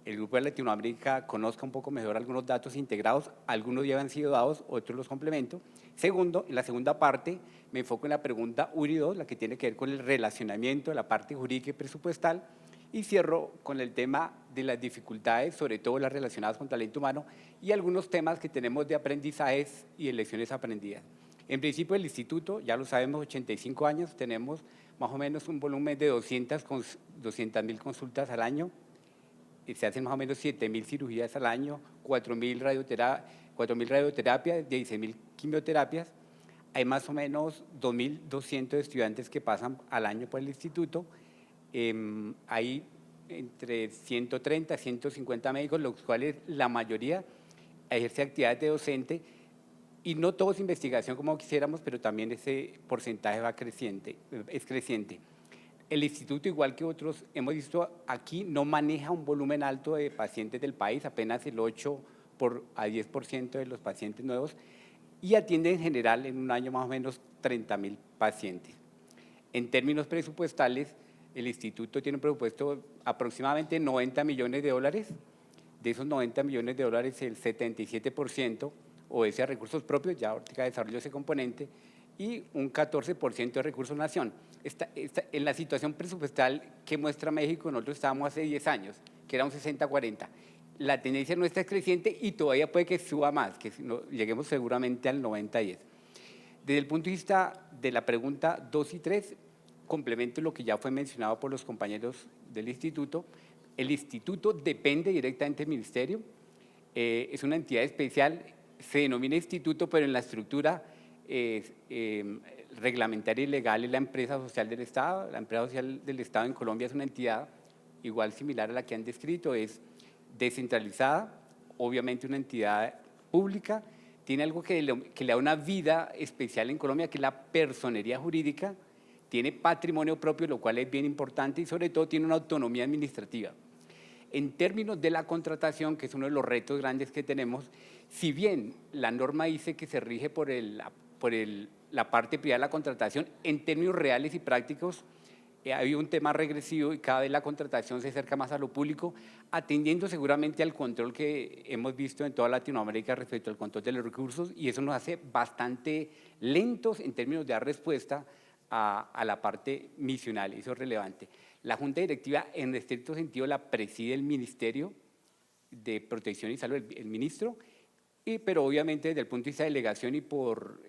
el Grupo de Latinoamérica conozca un poco mejor algunos datos integrados. Algunos ya han sido dados, otros los complemento. Segundo, en la segunda parte me enfoco en la pregunta 1 y 2, la que tiene que ver con el relacionamiento de la parte jurídica y presupuestal. Y cierro con el tema de las dificultades, sobre todo las relacionadas con talento humano, y algunos temas que tenemos de aprendizajes y de lecciones aprendidas. En principio, el instituto, ya lo sabemos, 85 años, tenemos más o menos un volumen de 200.000 consultas al año, se hacen más o menos 7.000 cirugías al año, 4.000 radioterapias, 16.000 quimioterapias. Hay más o menos 2.200 estudiantes que pasan al año por el instituto. Hay entre 130 a 150 médicos, los cuales la mayoría ejerce actividades de docente, y no todo es investigación como quisiéramos, pero también ese porcentaje es creciente. El instituto, igual que otros, hemos visto aquí, no maneja un volumen alto de pacientes del país, apenas el 8 a 10% de los pacientes nuevos, y atiende en general en un año más o menos 30.000 pacientes. En términos presupuestales, el instituto tiene un presupuesto aproximadamente 90 millones de dólares. De esos 90 millones de dólares, el 77% obedece a recursos propios, ya ahorita desarrollo ese componente, y un 14% de recursos nación. En la situación presupuestal que muestra México, nosotros estábamos hace 10 años, que era un 60-40. La tendencia nuestra es creciente y todavía puede que suba más, que lleguemos seguramente al 90-10. Desde el punto de vista de la pregunta 2 y 3, complemento lo que ya fue mencionado por los compañeros del instituto. El instituto depende directamente del ministerio, es una entidad especial, se denomina instituto, pero en la estructura reglamentaria y legal es la empresa social del Estado. La empresa social del Estado en Colombia es una entidad igual similar a la que han descrito, es descentralizada, obviamente una entidad pública, tiene algo que le da una vida especial en Colombia, que es la personería jurídica, tiene patrimonio propio, lo cual es bien importante, y sobre todo tiene una autonomía administrativa. En términos de la contratación, que es uno de los retos grandes que tenemos, si bien la norma dice que se rige por la parte privada de la contratación, en términos reales y prácticos, hay un tema regresivo y cada vez la contratación se acerca más a lo público, atendiendo seguramente al control que hemos visto en toda Latinoamérica respecto al control de los recursos, y eso nos hace bastante lentos en términos de dar respuesta a la parte misional, eso es relevante. La Junta Directiva, en estricto sentido, la preside el Ministerio de Protección y Salud, el ministro, pero obviamente desde el punto de vista de delegación y por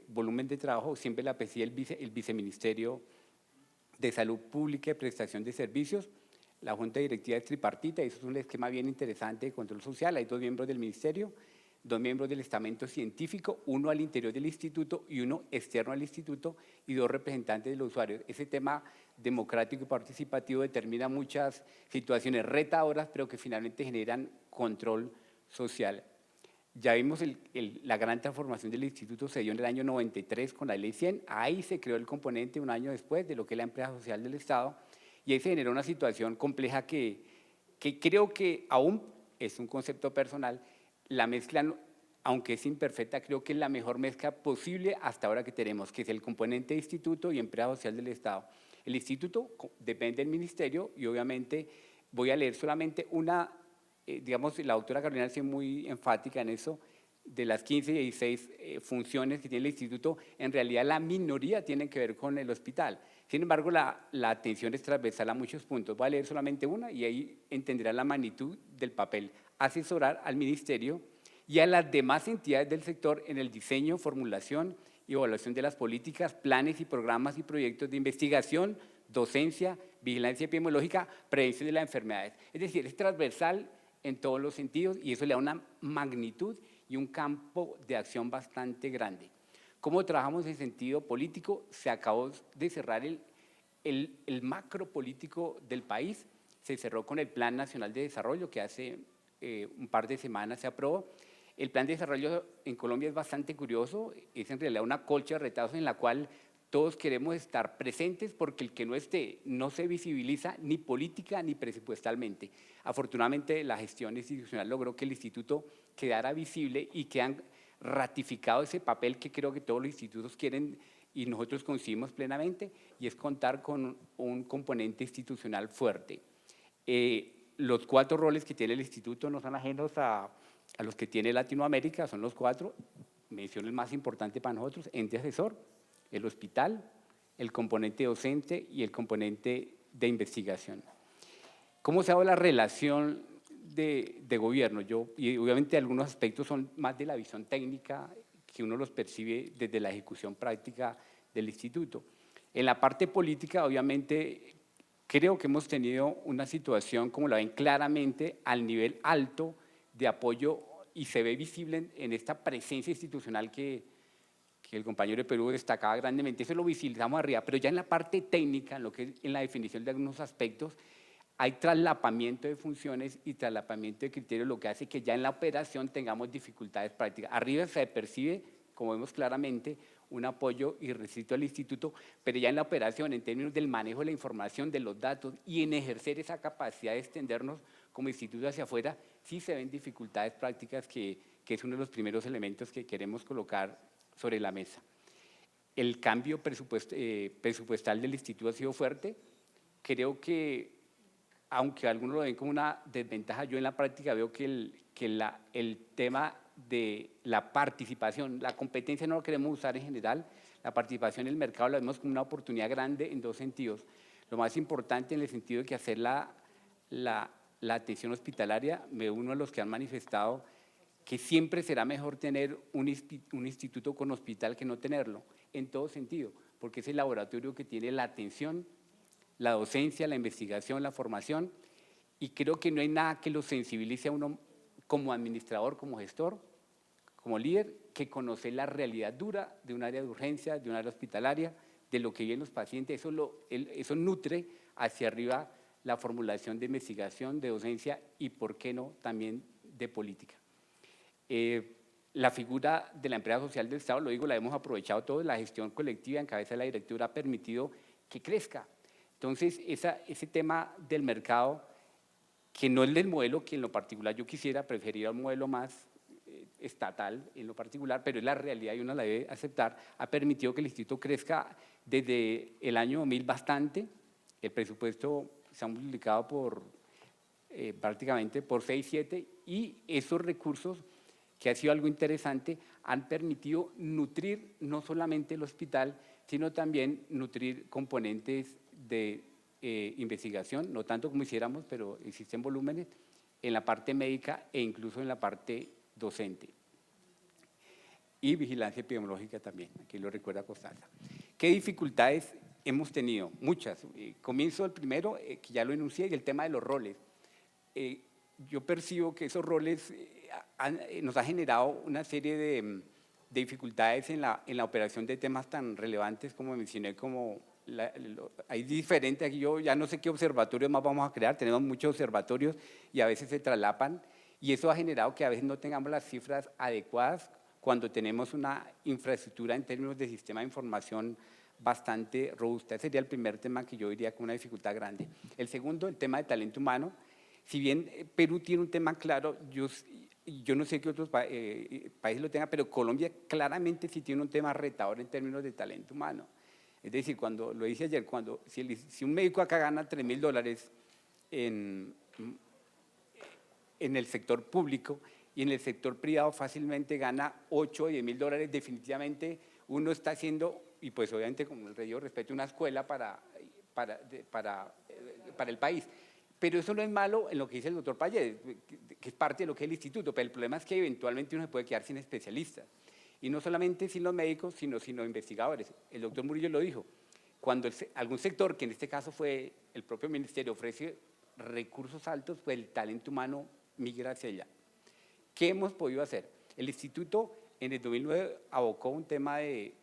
volumen de trabajo, siempre la preside el Viceministerio de Salud Pública y Prestación de Servicios. La Junta Directiva es tripartita, eso es un esquema bien interesante de control social. Hay 2 miembros del ministerio, 2 miembros del estamento científico, 1 al interior del instituto y 1 externo al instituto, y 2 representantes de los usuarios. Ese tema democrático y participativo determina muchas situaciones retadoras, pero que finalmente generan control social. Ya vimos la gran transformación del instituto, se dio en el año 93 con la Ley 100, ahí se creó el componente un año después de lo que es la empresa social del Estado, y ahí se generó una situación compleja que creo que aún es un concepto personal. La mezcla, aunque es imperfecta, creo que es la mejor mezcla posible hasta ahora que tenemos, que es el componente de instituto y empresa social del Estado. El instituto depende del ministerio y obviamente voy a leer solamente una, digamos, la doctora Carolina es muy enfática en eso, de las 15 y 16 funciones que tiene el instituto, en realidad la minoría tienen que ver con el hospital. Sin embargo, la atención es transversal a muchos puntos. Voy a leer solamente una y ahí entenderán la magnitud del papel. Asesorar al ministerio y a las demás entidades del sector en el diseño, formulación y evaluación de las políticas, planes y programas y proyectos de investigación, docencia, vigilancia epidemiológica, prevención de las enfermedades. Es decir, es transversal en todos los sentidos y eso le da una magnitud y un campo de acción bastante grande. ¿Cómo trabajamos en sentido político? Se acabó de cerrar el macro político del país se cerró con el Plan Nacional de Desarrollo que hace un par de semanas se aprobó. El plan de desarrollo en Colombia es bastante curioso, es en realidad una colcha de retazos en la cual todos queremos estar presentes porque el que no esté no se visibiliza ni política ni presupuestalmente. Afortunadamente la gestión institucional logró que el instituto quedara visible y que han ratificado ese papel que creo que todos los institutos quieren y nosotros coincidimos plenamente, y es contar con un componente institucional fuerte. Los 4 roles que tiene el instituto no son ajenos a los que tiene Latinoamérica, son los 4. Menciono el más importante para nosotros: ente asesor, el hospital, el componente docente y el componente de investigación. ¿Cómo se ha dado la relación de gobierno? Y obviamente algunos aspectos son más de la visión técnica, que uno los percibe desde la ejecución práctica del instituto. En la parte política, obviamente, creo que hemos tenido una situación, como la ven claramente, al nivel alto de apoyo, y se ve visible en esta presencia institucional que el compañero de Perú destacaba grandemente. Eso lo visibilizamos arriba, pero ya en la parte técnica, en la definición de algunos aspectos, hay traslapamiento de funciones y traslapamiento de criterios, lo que hace que ya en la operación tengamos dificultades prácticas. Arriba se percibe, como vemos claramente, un apoyo irrestricto al instituto, pero ya en la operación, en términos del manejo de la información, de los datos y en ejercer esa capacidad de extendernos como instituto hacia afuera, sí se ven dificultades prácticas que es uno de los primeros elementos que queremos colocar sobre la mesa. El cambio presupuestal del instituto ha sido fuerte. Creo que, aunque algunos lo ven como una desventaja, yo en la práctica veo que el tema de la participación, la competencia no lo queremos usar en general, la participación en el mercado la vemos como una oportunidad grande en 2 sentidos. Lo más importante en el sentido de que hacer la atención hospitalaria, me uno a los que han manifestado que siempre será mejor tener un instituto con hospital que no tenerlo, en todo sentido, porque es el laboratorio que tiene la atención, la docencia, la investigación, la formación, y creo que no hay nada que lo sensibilice a uno como administrador, como gestor, como líder, que conocer la realidad dura de un área de urgencia, de un área hospitalaria, de lo que viven los pacientes. Eso nutre hacia arriba la formulación de investigación, de docencia y, por qué no, también de política. La figura de la empresa social del Estado, lo digo, la hemos aprovechado todos, la gestión colectiva en cabeza de la directora ha permitido que crezca. Entonces, ese tema del mercado, que no es del modelo que en lo particular yo quisiera, preferiría un modelo más estatal en lo particular, pero es la realidad y uno la debe aceptar, ha permitido que el instituto crezca desde el año 2000 bastante. El presupuesto se ha multiplicado prácticamente por 6, 7, y esos recursos, que ha sido algo interesante, han permitido nutrir no solamente el hospital, sino también nutrir componentes de investigación, no tanto como hiciéramos, pero existen volúmenes en la parte médica e incluso en la parte docente. Y vigilancia epidemiológica también, aquí lo recuerda Costanza. ¿Qué dificultades hemos tenido? Muchas. Comienzo el primero, que ya lo enuncié, y el tema de los roles. Yo percibo que esos roles nos ha generado una serie de dificultades en la operación de temas tan relevantes como mencioné, como hay diferentes, aquí yo ya no sé qué observatorios más vamos a crear, tenemos muchos observatorios y a veces se traslapan, y eso ha generado que a veces no tengamos las cifras adecuadas cuando tenemos una infraestructura en términos de sistema de información bastante robusta. Ese sería el primer tema que yo diría con una dificultad grande. El segundo, el tema de talento humano. Si bien Perú tiene un tema claro, yo no sé qué otros países lo tengan, pero Colombia claramente sí tiene un tema retador en términos de talento humano. Es decir, cuando lo dije ayer, si un médico acá gana $3.000 en el sector público y en el sector privado fácilmente gana $8 o $10.000, definitivamente uno está haciendo, y pues obviamente con el debido respeto, una escuela para el país. Pero eso no es malo en lo que dice el doctor Payet, que es parte de lo que es el instituto, pero el problema es que eventualmente uno se puede quedar sin especialistas. Y no solamente sin los médicos, sino sin los investigadores. El doctor Murillo lo dijo, cuando algún sector, que en este caso fue el propio ministerio, ofrece recursos altos, pues el talento humano migra hacia allá. ¿Qué hemos podido hacer? El instituto en el 2009 abocó un tema de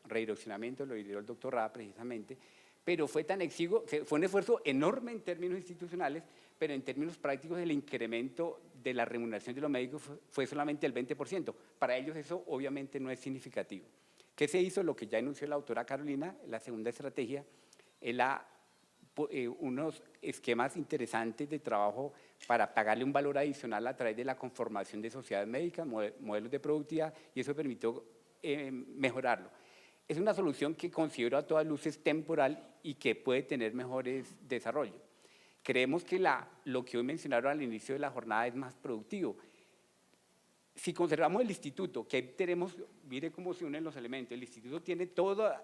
redireccionamiento, lo dijo el doctor Rada precisamente, pero fue tan exiguo, que fue un esfuerzo enorme en términos institucionales, pero en términos prácticos el incremento de la remuneración de los médicos fue solamente el 20%. Para ellos eso obviamente no es significativo. ¿Qué se hizo? Lo que ya anunció la doctora Carolina, la segunda estrategia, es unos esquemas interesantes de trabajo para pagarle un valor adicional a través de la conformación de sociedades médicas, modelos de productividad, y eso permitió mejorarlo. Es una solución que considero a todas luces temporal y que puede tener mejores desarrollos. Creemos que lo que hoy mencionaron al inicio de la jornada es más productivo. Si conservamos el instituto, que ahí tenemos, mire cómo se unen los elementos, el instituto tiene toda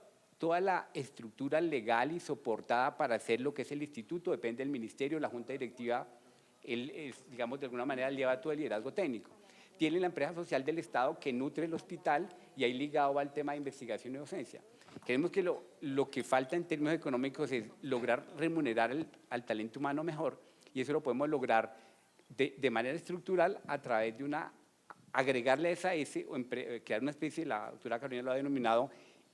la estructura legal y soportada para hacer lo que es el instituto, depende del ministerio, la junta directiva, digamos de alguna manera lleva todo el liderazgo técnico. Tiene la empresa social del Estado que nutre el hospital y ahí ligado va el tema de investigación y docencia. Creemos que lo que falta en términos económicos es lograr remunerar al talento humano mejor, y eso lo podemos lograr de manera estructural a través de agregarle a esa S, o crear una especie, la doctora Carolina lo ha denominado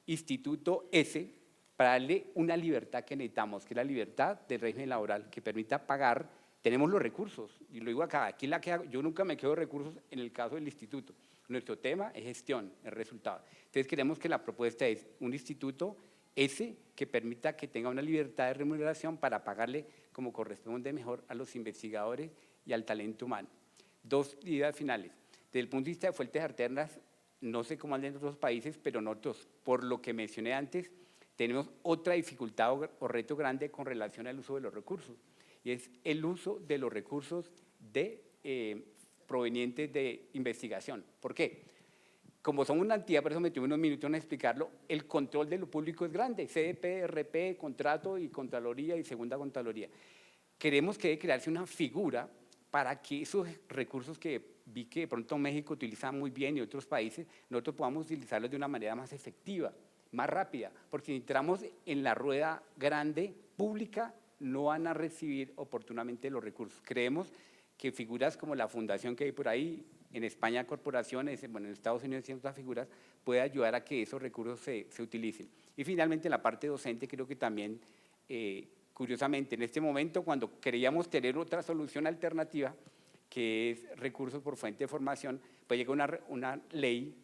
Instituto S, para darle una libertad que necesitamos, que es la libertad del régimen laboral, que permita pagar. Tenemos los recursos, y lo digo acá, aquí yo nunca me quedo de recursos en el caso del instituto. Nuestro tema es gestión, es resultado. Entonces queremos que la propuesta es un instituto S que permita que tenga una libertad de remuneración para pagarle como corresponde mejor a los investigadores y al talento humano. Dos ideas finales. Desde el punto de vista de fuentes alternas, no sé cómo andan en otros países, pero nosotros, por lo que mencioné antes, tenemos otra dificultad o reto grande con relación al uso de los recursos, y es el uso de los recursos provenientes de investigación. ¿Por qué? Como son una entidad, por eso me tuve unos minutos en explicarlo, el control de lo público es grande, CDP, RP, contrato y Contraloría y Segunda Contraloría. Queremos que debe crearse una figura para que esos recursos que vi que de pronto México utiliza muy bien y otros países, nosotros podamos utilizarlos de una manera más efectiva, más rápida, porque si entramos en la rueda grande, pública, no van a recibir oportunamente los recursos. Creemos que figuras como la fundación que hay por ahí, en España corporaciones, bueno, en Estados Unidos ciertas figuras, puede ayudar a que esos recursos se utilicen. Y finalmente, en la parte docente, creo que también, curiosamente, en este momento, cuando queríamos tener otra solución alternativa, que es recursos por fuente de formación, pues llega una ley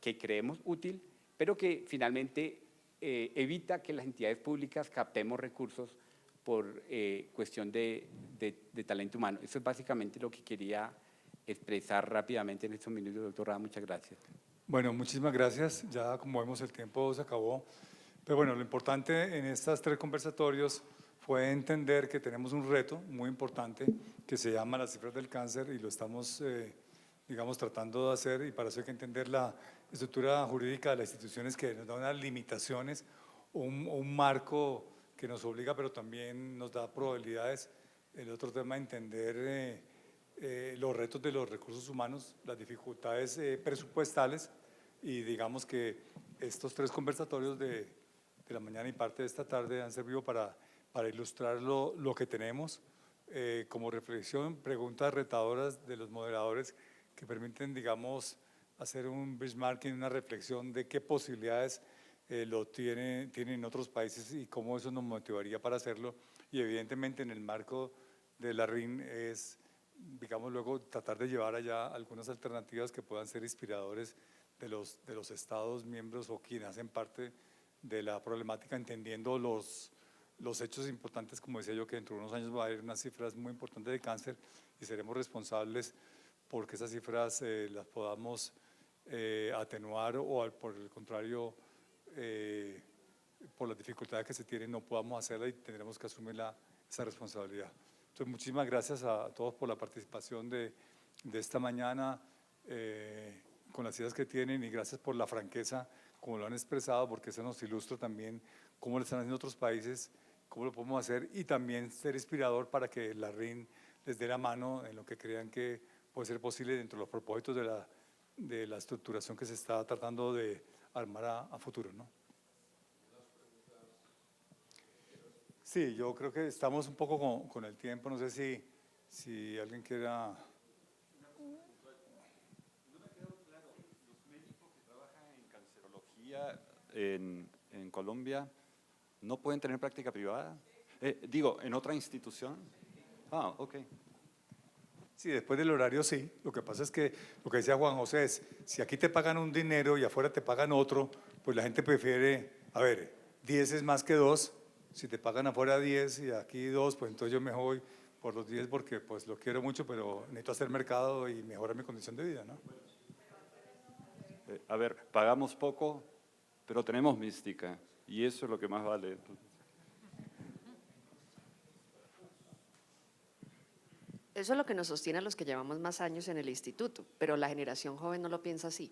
que creemos útil, pero que finalmente evita que las entidades públicas captemos recursos por cuestión de talento humano. Eso es básicamente lo que quería expresar rápidamente en estos minutos, doctor Rada. Muchas gracias. Bueno, muchísimas gracias. Ya como vemos el tiempo se acabó. Pero bueno, lo importante en estos 3 conversatorios fue entender que tenemos un reto muy importante que se llama las cifras del cáncer y lo estamos, digamos, tratando de hacer, y para eso hay que entender la estructura jurídica de las instituciones que nos da unas limitaciones o un marco que nos obliga, pero también nos da probabilidades. El otro tema, entender los retos de los recursos humanos, las dificultades presupuestales, y digamos que estos 3 conversatorios de la mañana y parte de esta tarde han servido para ilustrar lo que tenemos como reflexión, preguntas retadoras de los moderadores que permiten, digamos, hacer un benchmarking, una reflexión de qué posibilidades lo tienen otros países y cómo eso nos motivaría para hacerlo. Y evidentemente en el marco de la RIN es, digamos, luego tratar de llevar allá algunas alternativas que puedan ser inspiradores de los estados miembros o quienes hacen parte de la problemática, entendiendo los hechos importantes, como decía yo, que dentro de unos años va a haber unas cifras muy importantes de cáncer y seremos responsables porque esas cifras las podamos atenuar o por el contrario, por las dificultades que se tienen no podamos hacerla y tendremos que asumir esa responsabilidad. Entonces, muchísimas gracias a todos por la participación de esta mañana, con las ideas que tienen, y gracias por la franqueza, como lo han expresado, porque eso nos ilustra también cómo lo están haciendo otros países, cómo lo podemos hacer, y también ser inspirador para que la RIN les dé la mano en lo que crean que puede ser posible dentro de los propósitos de la estructuración que se está tratando de armar a futuro, ¿no? Sí, yo creo que estamos un poco con el tiempo, no sé si alguien quiera… No me quedó claro, los médicos que trabajan en cancerología en Colombia, ¿No pueden tener práctica privada? Digo, ¿en otra institución? Ah, ok. Sí, después del horario sí. Lo que pasa es que lo que decía Juan José es, si aquí te pagan un dinero y afuera te pagan otro, pues la gente prefiere, a ver, 10 es más que 2. Si te pagan afuera 10 y aquí 2, pues entonces yo me voy por los 10 porque pues lo quiero mucho, pero necesito hacer mercado y mejorar mi condición de vida, ¿no? A ver, pagamos poco, pero tenemos mística. Y eso es lo que más vale. Eso es lo que nos sostiene a los que llevamos más años en el instituto, pero la generación joven no lo piensa así.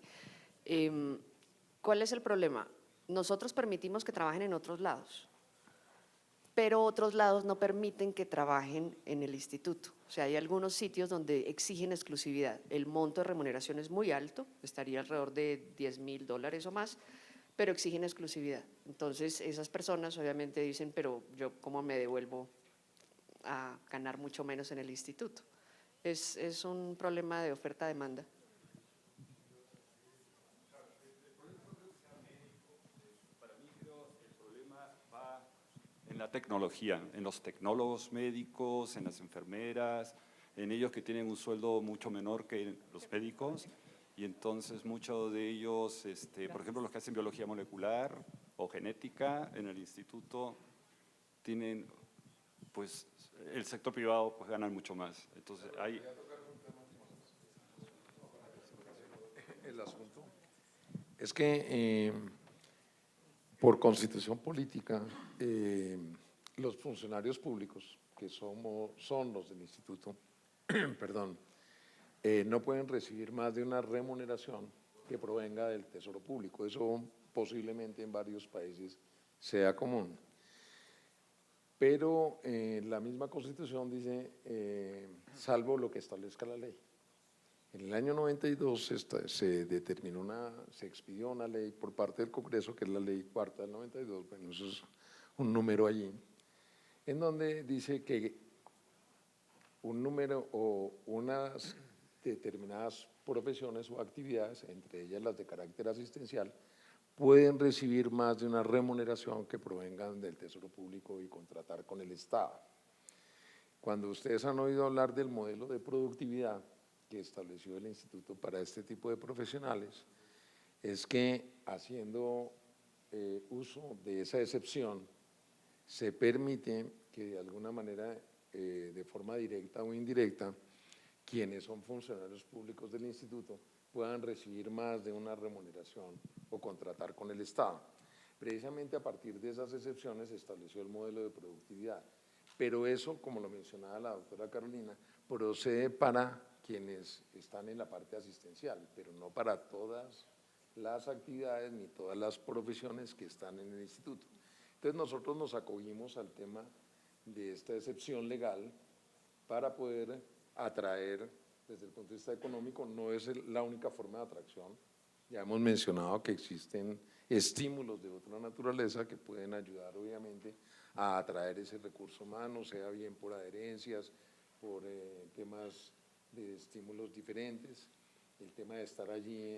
¿Cuál es el problema? Nosotros permitimos que trabajen en otros lados, pero otros lados no permiten que trabajen en el instituto. O sea, hay algunos sitios donde exigen exclusividad. El monto de remuneración es muy alto, estaría alrededor de $10.000 o más, pero exigen exclusividad. Entonces, esas personas obviamente dicen, pero yo cómo me devuelvo a ganar mucho menos en el instituto. Es un problema de oferta-demanda. En la tecnología, en los tecnólogos médicos, en las enfermeras, en ellos que tienen un sueldo mucho menor que los médicos, y entonces muchos de ellos, por ejemplo, los que hacen biología molecular o genética en el instituto, tienen, pues, el sector privado pues ganan mucho más. Entonces hay… El asunto es que por constitución política, los funcionarios públicos, que son los del instituto, perdón, no pueden recibir más de una remuneración que provenga del Tesoro Público. Eso posiblemente en varios países sea común. Pero la misma Constitución dice, salvo lo que establezca la ley. En el año 92 se expidió una ley por parte del Congreso, que es la ley cuarta del 92, bueno, eso es un número allí, en donde dice que un número o unas determinadas profesiones o actividades, entre ellas las de carácter asistencial, pueden recibir más de una remuneración que provengan del Tesoro Público y contratar con el Estado. Cuando ustedes han oído hablar del modelo de productividad que estableció el Instituto para este tipo de profesionales, es que haciendo uso de esa excepción, se permite que de alguna manera, de forma directa o indirecta, quienes son funcionarios públicos del instituto puedan recibir más de una remuneración o contratar con el Estado. Precisamente a partir de esas excepciones se estableció el modelo de productividad, pero eso, como lo mencionaba la doctora Carolina, procede para quienes están en la parte asistencial, pero no para todas las actividades ni todas las profesiones que están en el instituto. Entonces nosotros nos acogimos al tema de esta excepción legal para poder atraer desde el punto de vista económico. No es la única forma de atracción, ya hemos mencionado que existen estímulos de otra naturaleza que pueden ayudar obviamente a atraer ese recurso humano, sea bien por adherencias, por temas de estímulos diferentes, el tema de estar allí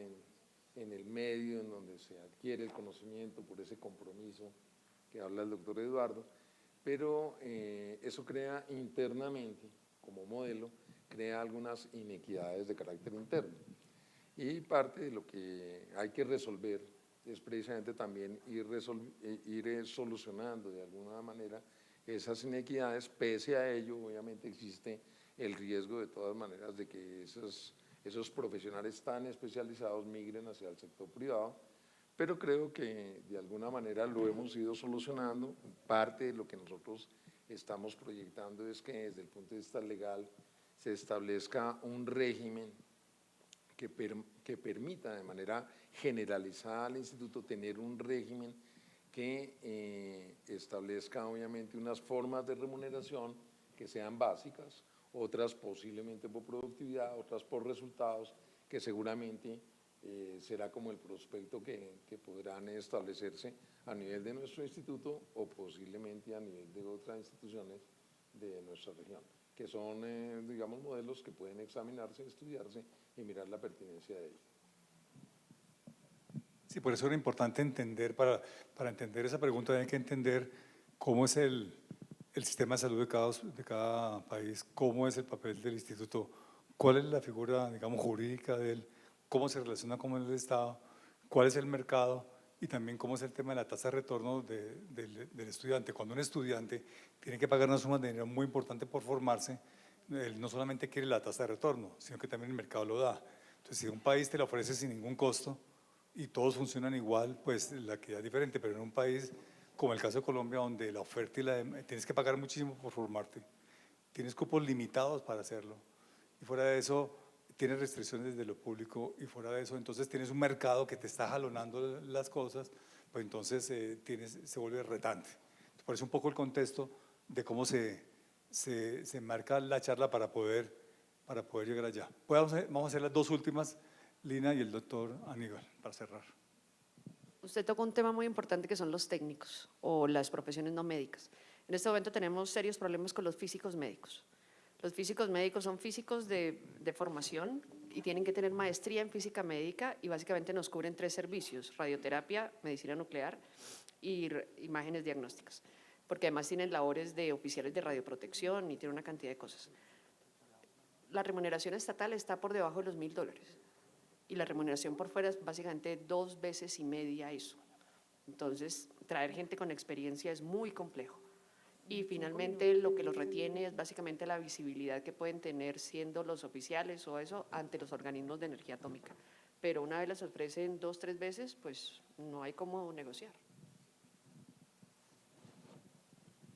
en el medio en donde se adquiere el conocimiento, por ese compromiso que habla el doctor Eduardo, pero eso crea internamente, como modelo, crea algunas inequidades de carácter interno. Y parte de lo que hay que resolver es precisamente también ir solucionando de alguna manera esas inequidades. Pese a ello, obviamente existe el riesgo de todas maneras de que esos profesionales tan especializados migren hacia el sector privado, pero creo que de alguna manera lo hemos ido solucionando. Parte de lo que nosotros estamos proyectando es que desde el punto de vista legal se establezca un régimen que permita de manera generalizada al instituto tener un régimen que establezca obviamente unas formas de remuneración que sean básicas, otras posiblemente por productividad, otras por resultados, que seguramente será como el prospecto que podrán establecerse a nivel de nuestro instituto o posiblemente a nivel de otras instituciones de nuestra región, que son, digamos, modelos que pueden examinarse, estudiarse y mirar la pertinencia de ellos. Sí, por eso era importante entender, para entender esa pregunta hay que entender cómo es el sistema de salud de cada país, cómo es el papel del instituto, cuál es la figura, digamos, jurídica de él, cómo se relaciona con el Estado, cuál es el mercado y también cómo es el tema de la tasa de retorno del estudiante. Cuando un estudiante tiene que pagar una suma de dinero muy importante por formarse, él no solamente quiere la tasa de retorno, sino que también el mercado lo da. Entonces, si un país te la ofrece sin ningún costo y todos funcionan igual, pues la actividad es diferente, pero en un país como el caso de Colombia, donde la oferta y tienes que pagar muchísimo por formarte, tienes cupos limitados para hacerlo, y fuera de eso tienes restricciones desde lo público, y fuera de eso entonces tienes un mercado que te está jalonando las cosas, pues entonces se vuelve retante. Por eso un poco el contexto de cómo se marca la charla para poder llegar allá. Vamos a hacer las dos últimas, Lina y el doctor Aníbal, para cerrar. Usted tocó un tema muy importante que son los técnicos o las profesiones no médicas. En este momento tenemos serios problemas con los físicos médicos. Los físicos médicos son físicos de formación y tienen que tener maestría en física médica y básicamente nos cubren 3 servicios: radioterapia, medicina nuclear y imágenes diagnósticas, porque además tienen labores de oficiales de radioprotección y tienen una cantidad de cosas. La remuneración estatal está por debajo de los $1.000. Y la remuneración por fuera es básicamente 2 veces y media eso. Entonces, traer gente con experiencia es muy complejo. Y finalmente lo que los retiene es básicamente la visibilidad que pueden tener siendo los oficiales o eso ante los organismos de energía atómica. Pero una vez les ofrecen 2, 3 veces, pues no hay cómo negociar.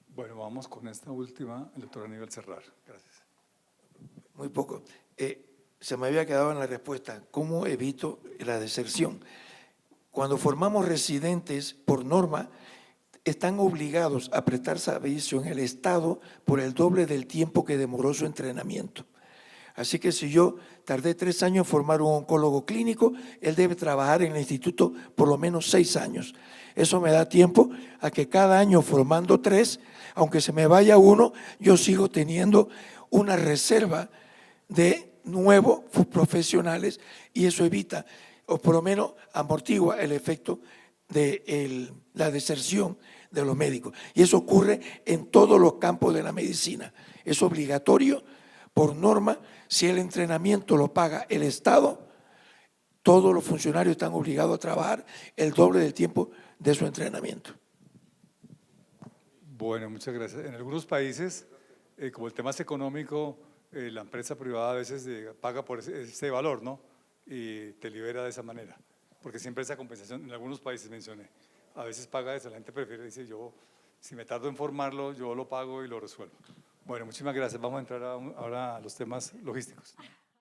Bueno, vamos con esta última, el doctor Aníbal Serrar. Gracias. Muy poco. Se me había quedado en la respuesta, ¿cómo evito la deserción? Cuando formamos residentes, por norma, están obligados a prestar servicio en el Estado por el doble del tiempo que demoró su entrenamiento. Así que si yo tardé 3 años en formar un oncólogo clínico, él debe trabajar en el instituto por lo menos 6 años. Eso me da tiempo a que cada año formando 3, aunque se me vaya uno, yo sigo teniendo una reserva de nuevos profesionales y eso evita, o por lo menos amortigua el efecto de la deserción de los médicos. Y eso ocurre en todos los campos de la medicina. Es obligatorio, por norma, si el entrenamiento lo paga el Estado, todos los funcionarios están obligados a trabajar el doble del tiempo de su entrenamiento. Bueno, muchas gracias. En algunos países, como el tema es económico, la empresa privada a veces paga por ese valor, ¿no? Y te libera de esa manera, porque siempre esa compensación, en algunos países mencioné, a veces paga eso, la gente prefiere decir, yo, si me tardo en formarlo, yo lo pago y lo resuelvo. Bueno, muchísimas gracias. Vamos a entrar ahora a los temas logísticos.